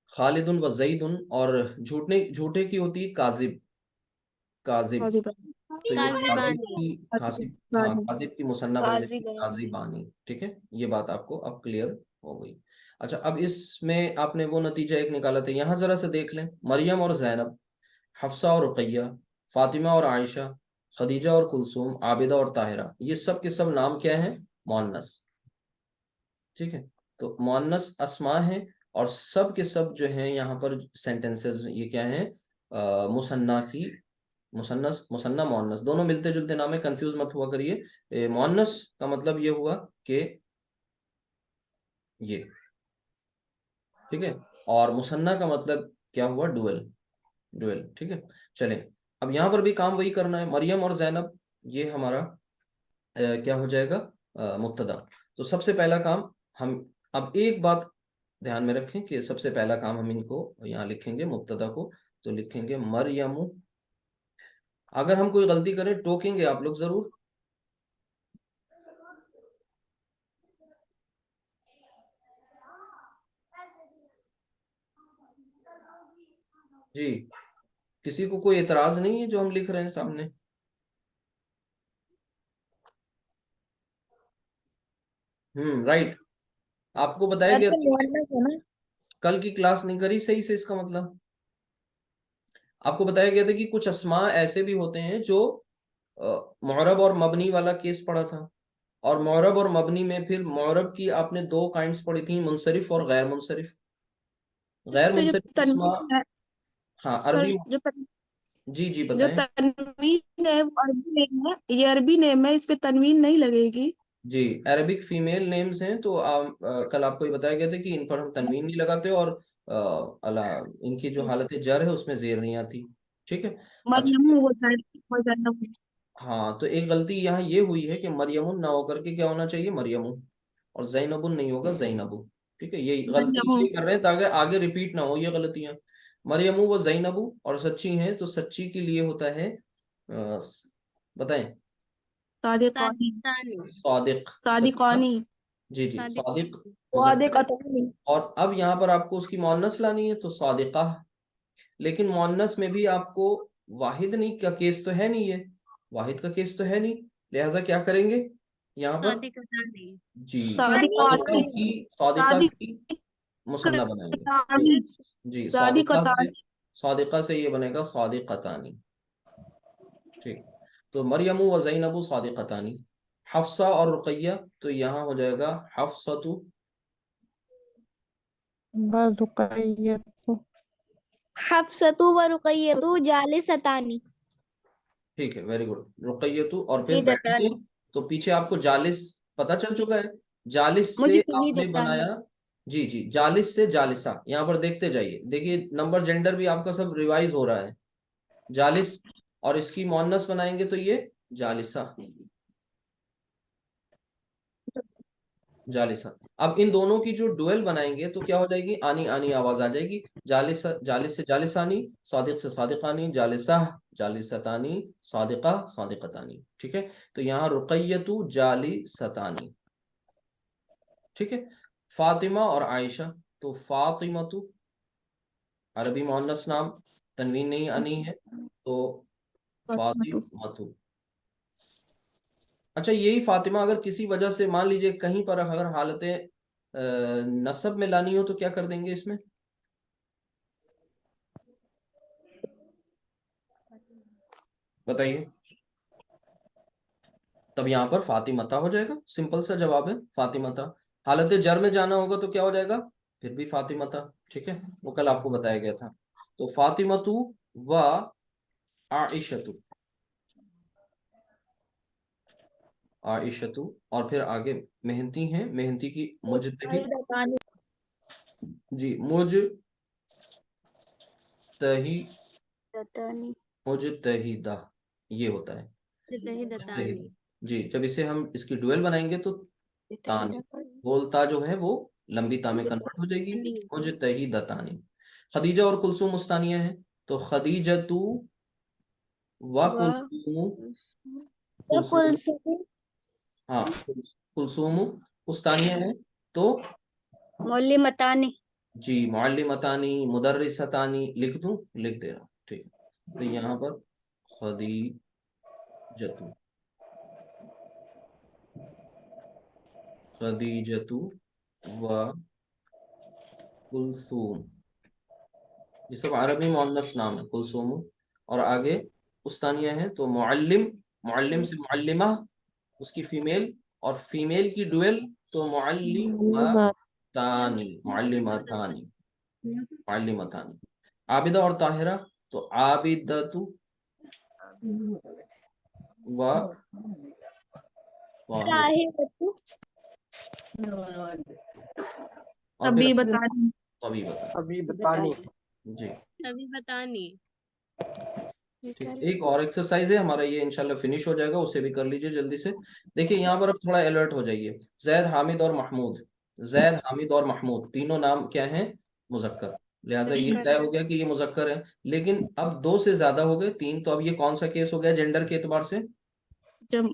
खालिदुन व जईदुन, और झूठने झूठे की होती है काजिब, काजिब। काज़िबान। तो ये काजिब काजिबानी। की, काजिब, हाँ काज़िबान। काजिब की मुसन्ना बन जाएगी काजिबानी। काजिबानी। ठीक है, ये बात आपको अब क्लियर हो गई। अच्छा, अब इसमें आपने वो नतीजा एक निकाला था, यहाँ जरा से देख लें, मरियम और जैनब, हफ्सा और रुकैया, फातिमा और आयशा, खदीजा और कुलसूम, आबिदा और ताहिरा, ये सब के सब नाम क्या हैं, मोन्नस। ठीक है, तो मोन्नस अस्मा है, और सब के सब जो हैं यहाँ पर सेंटेंसेस ये क्या हैं, मुसन्ना की, मुसन्नस, मुसन्ना मोन्नस दोनों मिलते जुलते नाम है, कंफ्यूज मत हुआ करिए। मोन्नस का मतलब ये हुआ कि ये, ठीक है, और मुसन्ना का मतलब क्या हुआ, डुअल, डुअल। ठीक है, चले अब यहाँ पर भी काम वही करना है, मरियम और जैनब ये हमारा क्या हो जाएगा, मुब्तदा। तो सबसे पहला काम हम, अब एक बात ध्यान में रखें कि सबसे पहला काम हम इनको यहाँ लिखेंगे, मुब्तदा को तो लिखेंगे मरियमु। अगर हम कोई गलती करें टोकेंगे आप लोग जरूर। जी, किसी को कोई एतराज नहीं है जो हम लिख रहे हैं सामने? राइट। आपको बताया सर गया तो था कि मोहल्ला है ना। कल की क्लास नहीं करी सही से, इसका मतलब आपको बताया गया था कि कुछ अस्मा ऐसे भी होते हैं जो मुअरब और मबनी वाला केस पढ़ा था, और मुअरब और मबनी में फिर मुअरब की आपने दो काइंड्स पढ़ी थी, मुनसरिफ और गैर मुनसरिफ। इस गैर पे जो मुनसरिफ अस्मा, तनवीन है हाँ सर, अरबी, जी जी जो बताएं। तनवीन है वो अरबी नेम है, ये अरबी नेम है, इस पे तनवीन नहीं लगेगी। जी, अरबिक फीमेल नेम्स हैं, तो कल आपको ये बताया गया था कि इन पर हम तनवीन नहीं लगाते, और अला इनकी जो हालत जर है उसमें जेर नहीं आती। ठीक है। मरियम अच्छा, वो जन्नत। हाँ तो एक गलती यहाँ ये हुई है कि मरियमुन ना होकर के क्या होना चाहिए, मरियमुन, और जैनबुन नहीं होगा, जैनबू। ठीक है, ये गलती मरियम इसलिए कर रहे हैं ताकि आगे रिपीट ना हो ये गलतियां। मरियमु व जैनबू, और सच्ची हैं तो सच्ची के लिए होता है, बताएं, सादिकानी। सादिकानी। सादिक, सच्चा। सादिकानी। जी जी, सादिक मुजक्कर है। सादिकानी। और अब यहाँ पर आपको उसकी मुअन्नस लानी है तो सादिका, लेकिन मुअन्नस में भी आपको वाहिद नहीं का केस तो है नहीं, ये वाहिद का केस तो है नहीं, लिहाजा क्या करेंगे यहाँ पर, सादिकानी। जी, सादिकाती। सादिका की मुसन्ना बनाएंगे। तो सादिकानी। जी, सादिकातानी। सादिका से ये बनेगा सादिकतानी। ठीक, तो मरियमु व जैनबु सादिकतानी। हफ्सा और रुकैया, तो यहाँ हो जाएगा हफ्सतु। बरुकैयतु। हफ्सतु व रुकैयतु जालिसतानी। ठीक है, वेरी गुड, रुकैयतु, और फिर बैठेंगे, मुजतहिदानी। तो पीछे आपको जालिस पता चल चुका है, जालिस से आपने मुजतहिदानी। बनाया, जी जी, जालिस से जालिसा, यहाँ पर देखते जाइए, देखिए नंबर जेंडर भी आपका सब रिवाइज हो रहा है, जालिस, और इसकी मोन्नस बनाएंगे तो ये जालिसा, जालिसा। अब इन दोनों की जो डुएल बनाएंगे तो क्या हो जाएगी, आनी आनी आवाज आ जाएगी, जालिस, जालिस से जालिसानी, सादिक से सादिकानी, जालिसा, जालिसतानी, सादिका, सादिकतानी। ठीक है, तो यहाँ रुकैयतु जालिसतानी। ठीक है, फातिमा और आयशा, तो फातिमतु, अरबी मोहन्नस नाम, तनवीन नहीं आनी है, तो फातिमतु। अच्छा, यही फातिमा अगर किसी वजह से मान लीजिए कहीं पर अगर हालत नसब में लानी हो तो क्या कर देंगे इसमें, बताइए। तब यहाँ पर फातिमता हो जाएगा, सिंपल सा जवाब है फातिमता। हालत जर में जाना होगा तो क्या हो जाएगा, फिर भी फातिमता। ठीक है, वो कल आपको बताया गया था। तो फातिमतु व आइशतु, आइशतु, और फिर आगे मेहनती हैं, मेहनती की मुजतहिद, जी मुजतहिदा, ये होता है मुजतहिद। जी, जब इसे हम इसकी डुअल बनाएंगे तो तानी, बोलता जो है वो लंबी ता में कन्वर्ट हो जाएगी, मुजतहिदतानी। खदीजा और कुलसुम मुस्तानिया है, तो खदीजतु व कुलसुम, कुलसुम, कुलसुम हाँ कुलसुम उस्तानिया है, तो मुअल्लिमतानी। जी मुअल्लिमतानी, मुदर्रिसतानी, लिख दूं, लिख दे रहा हूँ, ठीक। तो यहाँ पर खदीजतु, खदीजतु व कुलसुम, ये सब अरबी मुअन्नस नाम है, कुलसुम। और आगे उस्तानिया है, तो मुअल्लिम, मुअल्लिम से मुअल्लिमा, उसकी फीमेल, और फीमेल की डुएल, तो मुअल्लिमतानी, मुअल्लिमतानी, मुअल्लिमतानी। आबिदा और ताहिरा, तो आबिदतु व ताहिरा, ताहिरतु और फिर अभी बता रही तभी बता, अभी बतानी। जी अभी बतानी। ठीक। एक और एक्सरसाइज है हमारा, ये इंशाल्लाह फिनिश हो जाएगा, उसे भी कर लीजिए जल्दी से। देखिए यहाँ पर अब थोड़ा अलर्ट हो जाइए। जैद, हामिद और महमूद, जैद, हामिद और महमूद तीनों नाम क्या हैं, मुजक्कर, लिहाजा ये तय हो गया कि ये मुजक्कर है। लेकिन अब दो से ज्यादा हो गए, तीन, तो अब ये कौन सा केस हो गया जेंडर के एतबार से, जम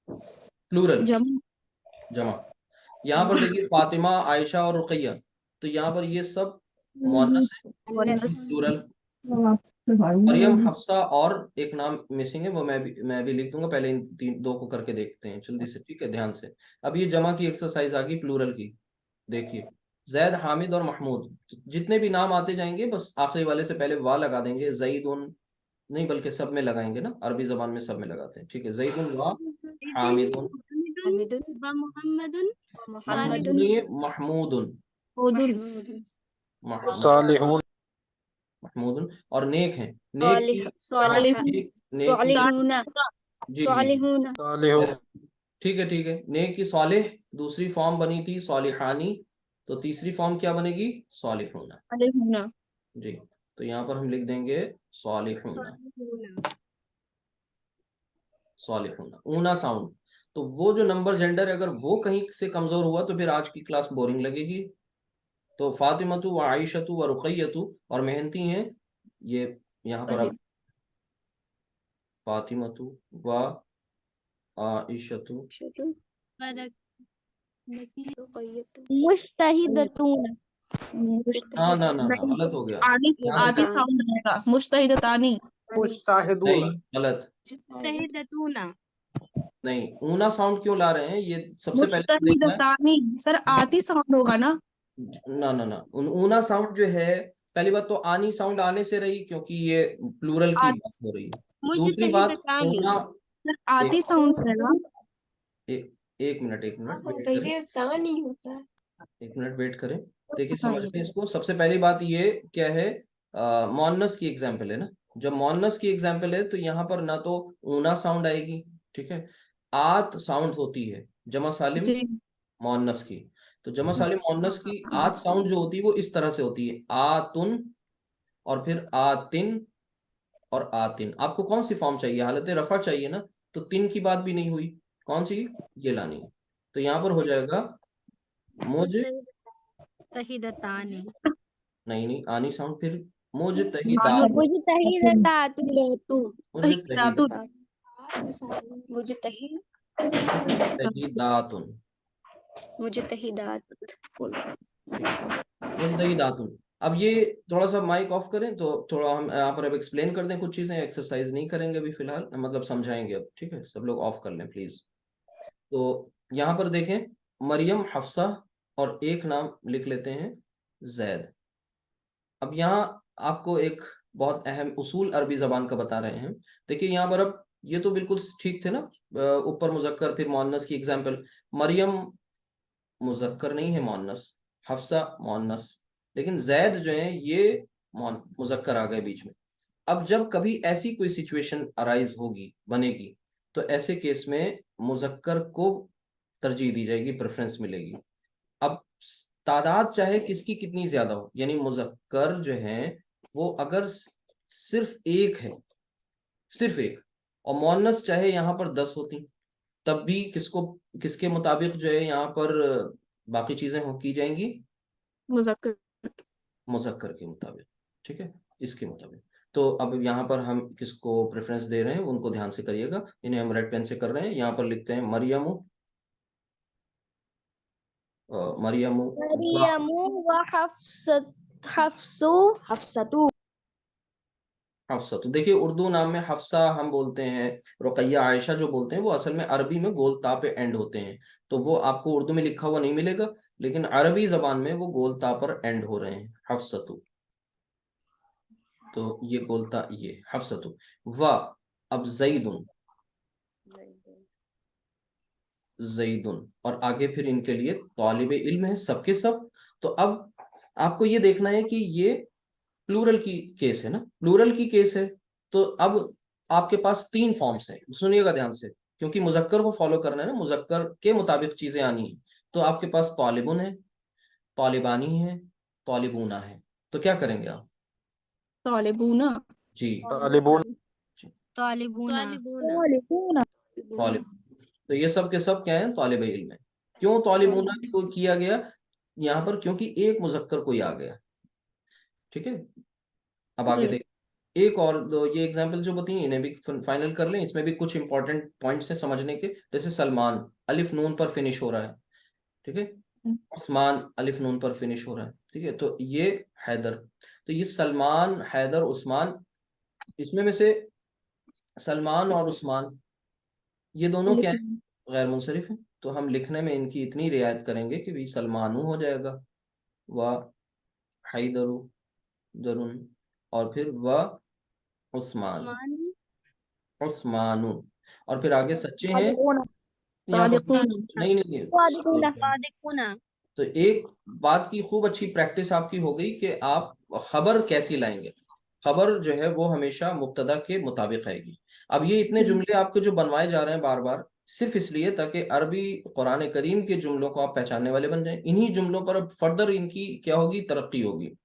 प्लूरल, जम जमा। यहाँ पर देखिए फातिमा, आयशा और रुकैया, तो यहाँ पर ये सब मुअन्नस है, मुअन्नस। प्लूरल। मरियम, हफ्सा, और एक नाम मिसिंग है, वो मैं भी लिख दूंगा, पहले इन तीन दो को करके देखते हैं जल्दी से, ठीक है, ध्यान से। अब ये जमा की एक्सरसाइज आ गई प्लूरल की। देखिए जैद, हामिद और महमूद, जितने भी नाम आते जाएंगे बस आखिरी वाले से पहले वाह लगा देंगे, जईदुन नहीं बल्कि सब में लगाएंगे ना, अरबी जबान में सब में लगाते हैं, ठीक है। जईदुन वाह, हामिदुन, हामिदुन व मुहम्मदुन महमूदुन नहीं है, महमूदुन, सालिहून, महमूदुन। और नेक है, नेक की, हाँ नेक की, सालिहूना जी जी जी, सालिहूना सालिहून, ठीक है ठीक है। नेक की सालिह, दूसरी फॉर्म बनी थी सालिहानी, तो तीसरी फॉर्म क्या बनेगी, सालिहुना, अलैहुना। जी। तो यहाँ पर हम लिख देंगे सालिहुना, सालिहुना, ऊना साउंड। तो वो जो नंबर जेंडर है, अगर वो कहीं से कमजोर हुआ तो फिर आज की क्लास बोरिंग लगेगी। तो फातिमतु व आयशतु व रुकैयतु, और मेहनती हैं ये, यहाँ पर अब फातिमतु व आयशतु, मुस्तहिदतून ना ना ना ना, नहीं, गलत हो गया, आदि ध्यान से आदि देखो, साउंड रहेगा, मुस्तहिदतानी। मुस्ताहिदून, नहीं गलत, मुस्तहिदतूना नहीं ऊना साउंड क्यों ला रहे हैं, ये सबसे पहले तो देखना है। मुस्तहिदतानी सर, आदि साउंड होगा ना। ना ना ना, ऊना साउंड जो है, पहली बात तो आनी साउंड आने से रही, क्योंकि ये प्लूरल की बात हो रही है। दूसरी बात, ऊना, सर आदि एक साउंड रहेगा। एक मिनट, एक मिनट वेट करें, नहीं होता है। एक मिनट वेट करें। देखिए हाँ, समझते हैं इसको। सबसे पहली बात ये क्या है, मोन्नस की एग्जाम्पल है ना, जब मोन्नस की एग्जाम्पल है तो यहाँ पर ना तो ऊना साउंड आएगी, ठीक है, आत साउंड होती है जमा सालिम जी। मोन्नस की। तो जमा सालिम मोन्नस की आत साउंड जो होती है वो इस तरह से होती है, आतुन, और फिर आतिन, और आतिन। आपको कौन सी फॉर्म चाहिए, हालत रफा चाहिए ना, तो तिन की बात भी नहीं हुई, कौन सी, ये लानी है। तो यहाँ पर हो जाएगा मुझ, मुस्तहिदतानी नहीं नहीं, आनी साउंड, फिर मुझ तहिदात, मुजतहिदतातु मुझ तहिदात, मुजतहिद मुजतहिदातुन, मुजतहिदात ठीक है, मुजतहिदातुन। अब ये थोड़ा सा माइक ऑफ करें, तो थोड़ा हम यहाँ पर अब एक्सप्लेन कर दें कुछ चीजें, एक्सरसाइज नहीं करेंगे अभी फिलहाल, मतलब समझाएंगे अब, ठीक है, सब लोग ऑफ कर लें प्लीज। तो यहाँ पर देखें, मरियम, हफ्सा, और एक नाम लिख लेते हैं जैद। अब यहाँ आपको एक बहुत अहम उसूल अरबी ज़बान का बता रहे हैं। देखिए यहाँ पर अब ये तो बिल्कुल ठीक थे ना, ऊपर मुज़क्कर फिर मुअन्नस की एग्जाम्पल। मरियम मुज़क्कर नहीं है, मुअन्नस। हफ्सा मुअन्नस, लेकिन जैद जो है ये मुज़क्कर आ गए बीच में। अब जब कभी ऐसी कोई सिचुएशन अराइज होगी, बनेगी, तो ऐसे केस में मुज़क्कर को तरजीह दी जाएगी, प्रेफरेंस मिलेगी। अब तादाद चाहे किसकी कितनी ज्यादा हो, यानी मुज़क्कर जो है वो अगर सिर्फ एक है, सिर्फ एक, और मुअन्नस चाहे यहाँ पर 10 होती, तब भी किसको, किसके मुताबिक जो है यहाँ पर बाकी चीजें हो की जाएंगी, मुज़क्कर। मुज़क्कर के मुताबिक। ठीक है, इसके मुताबिक। तो अब यहाँ पर हम किसको प्रेफरेंस दे रहे हैं उनको ध्यान से करिएगा, इन्हें हम रेड पेन से कर रहे हैं। यहाँ पर लिखते हैं मरियमु, मरियमु व मरियमु व हफ्सु हफ्सतु। हफ्सा। तो देखिए उर्दू नाम में हफ्सा हम बोलते हैं, रुकैया, आयशा जो बोलते हैं, वो असल में अरबी में गोलता पे एंड होते हैं, तो वो आपको उर्दू में लिखा हुआ नहीं मिलेगा, लेकिन अरबी जबान में वो गोलता पर एंड हो रहे हैं, हफ्सतु। तो ये गोलता, ये हफ्सतु। व अब जईदुन, जईदुन, और आगे फिर इनके लिए तालिब इल्म है सबके सब। तो अब आपको ये देखना है कि ये प्लूरल की केस है ना, प्लूरल की केस है, तो अब आपके पास 3 फॉर्म्स हैं, सुनिएगा ध्यान से, क्योंकि मुजक्कर को फॉलो करना है ना, मुजक्कर के मुताबिक चीजें आनी है। तो आपके पास तालिबुन है, तालिबानी है, तालिबूना है। तो क्या करेंगे आप? तालिबूना। जी तालिबून। जी, तालिबूना। तालिब। तो ये सब के सब क्या है, तालिब इल्म है। क्यों तालिबूना को किया गया यहाँ पर? क्योंकि एक मुजक्कर कोई आ गया। ठीक है, अब आगे जी। देख, एक और दो ये एग्जाम्पल जो बताइए, इन्हें भी फाइनल कर लें। इसमें भी कुछ इंपॉर्टेंट पॉइंट्स हैं समझने के, जैसे सलमान अलिफ नून पर फिनिश हो रहा है, ठीक है। उस्मान अलिफ नून पर फिनिश हो रहा है, ठीक है। तो ये हैदर, तो ये सलमान, हैदर, उस्मान, इसमें में से सलमान और उस्मान ये दोनों क्या है, गैर मुंसरिफ हैं। तो हम लिखने में इनकी इतनी रियायत करेंगे कि भी सलमानू हो जाएगा, व हैदरू दरुन, और फिर व उस्मान, उस्मानु, और फिर आगे सच्चे हैं यहाँ पर। सादिकून। नहीं नहीं, सादिकुना। तो एक बात की खूब अच्छी प्रैक्टिस आपकी हो गई कि आप खबर कैसी लाएंगे। खबर जो है वो हमेशा मुब्तदा के मुताबिक आएगी। अब ये इतने जुमले आपके जो बनवाए जा रहे हैं बार बार, सिर्फ इसलिए ताकि अरबी कुरान करीम के जुमलों को आप पहचानने वाले बन जाएं। इन्हीं जुमलों पर अब फर्दर इनकी क्या होगी, तरक्की होगी।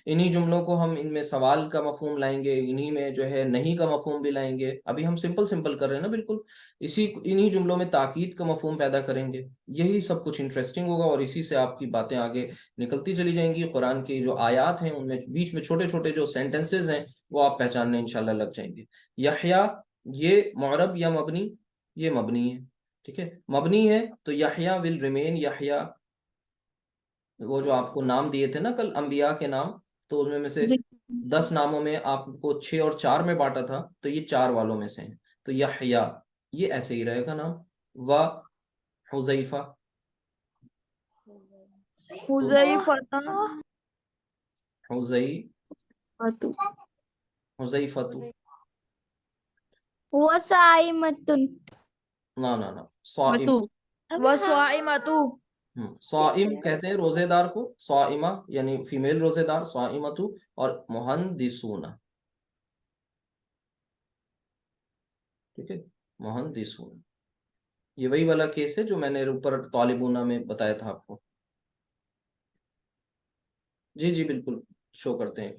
इन्हीं जुमलों को हम इनमें सवाल का मफहूम लाएंगे, इन्हीं में जो है नहीं का मफहूम भी लाएंगे। अभी हम सिंपल सिंपल कर रहे हैं ना, बिल्कुल इसी इन्हीं जुमलों में ताकीद का मफहूम पैदा करेंगे। यही सब कुछ इंटरेस्टिंग होगा, और इसी से आपकी बातें आगे निकलती चली जाएंगी। कुरान की जो आयात हैं उनमें बीच में छोटे छोटे जो सेंटेंसेस हैं वो आप पहचानने इंशाल्लाह लग जाएंगे। यहया, ये मुअरब या मबनी? ये मबनी है, ठीक है, मबनी है। तो यहया विल रिमेन यहया। वो जो आपको नाम दिए थे ना कल, अंबिया के नाम, तो उसमें में से जी। 10 नामों में आपको 6 और 4 में बांटा था, तो ये 4 वालों में से हैं। तो यहया ये ऐसे ही रहेगा नाम। व हुजैफा, हुजै फातु। हुजैफतु, वसाइमतुन। ना ना ना, साइम। मतु। वसाइमतु। साइम कहते हैं रोजेदार को, साइमा यानी फीमेल रोजेदार, साइमतु। और मुहंदिसूना, ठीक है, मुहंदिसूना। ये वही वाला केस है जो मैंने ऊपर तालिबूना में बताया था आपको। जी जी बिल्कुल, शो करते हैं।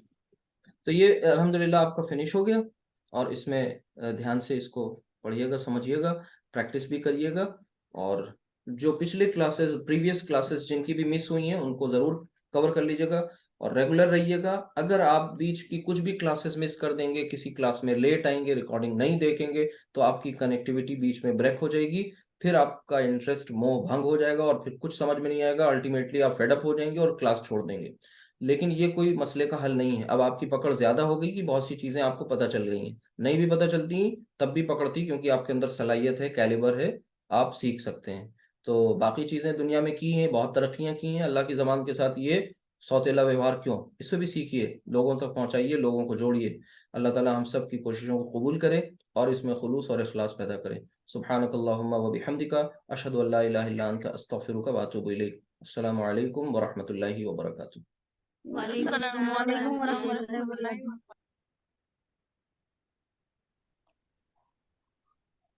तो ये अल्हम्दुलिल्लाह आपका फिनिश हो गया, और इसमें ध्यान से इसको पढ़िएगा, समझिएगा, प्रैक्टिस भी करिएगा। और जो पिछले क्लासेस, प्रीवियस क्लासेस जिनकी भी मिस हुई हैं उनको ज़रूर कवर कर लीजिएगा, और रेगुलर रहिएगा। अगर आप बीच की कुछ भी क्लासेस मिस कर देंगे, किसी क्लास में लेट आएंगे, रिकॉर्डिंग नहीं देखेंगे, तो आपकी कनेक्टिविटी बीच में ब्रेक हो जाएगी, फिर आपका इंटरेस्ट मोह भंग हो जाएगा, और फिर कुछ समझ में नहीं आएगा। अल्टीमेटली आप फेडअप हो जाएंगे और क्लास छोड़ देंगे। लेकिन ये कोई मसले का हल नहीं है। अब आपकी पकड़ ज्यादा हो गई कि बहुत सी चीजें आपको पता चल गई हैं, नहीं भी पता चलती तब भी पकड़ती, क्योंकि आपके अंदर सलाहियत है, कैलिबर है, आप सीख सकते हैं। तो बाकी चीजें दुनिया में की हैं, बहुत तरक्कियां की हैं अल्लाह की ज़बान के साथ, ये सौतेला व्यवहार क्यों, इसे भी सीखिए, लोगों तक पहुंचाइए, लोगों को जोड़िए। अल्लाह ताला हम सब की कोशिशों को कबूल करे और इसमें खुलूस और इखलास पैदा करे। सुब्हानकल्लाहुम्मा व बिहम्दिका अशहदु अल्ला इलाहा इल्ला अंता अस्तगफिरुका व अतूबु इलैक। अस्सलामु अलैकुम व रहमतुल्लाहि व बरकातुहू। वालेकुम अस्सलाम व रहमतुल्लाहि व बरकातुहू।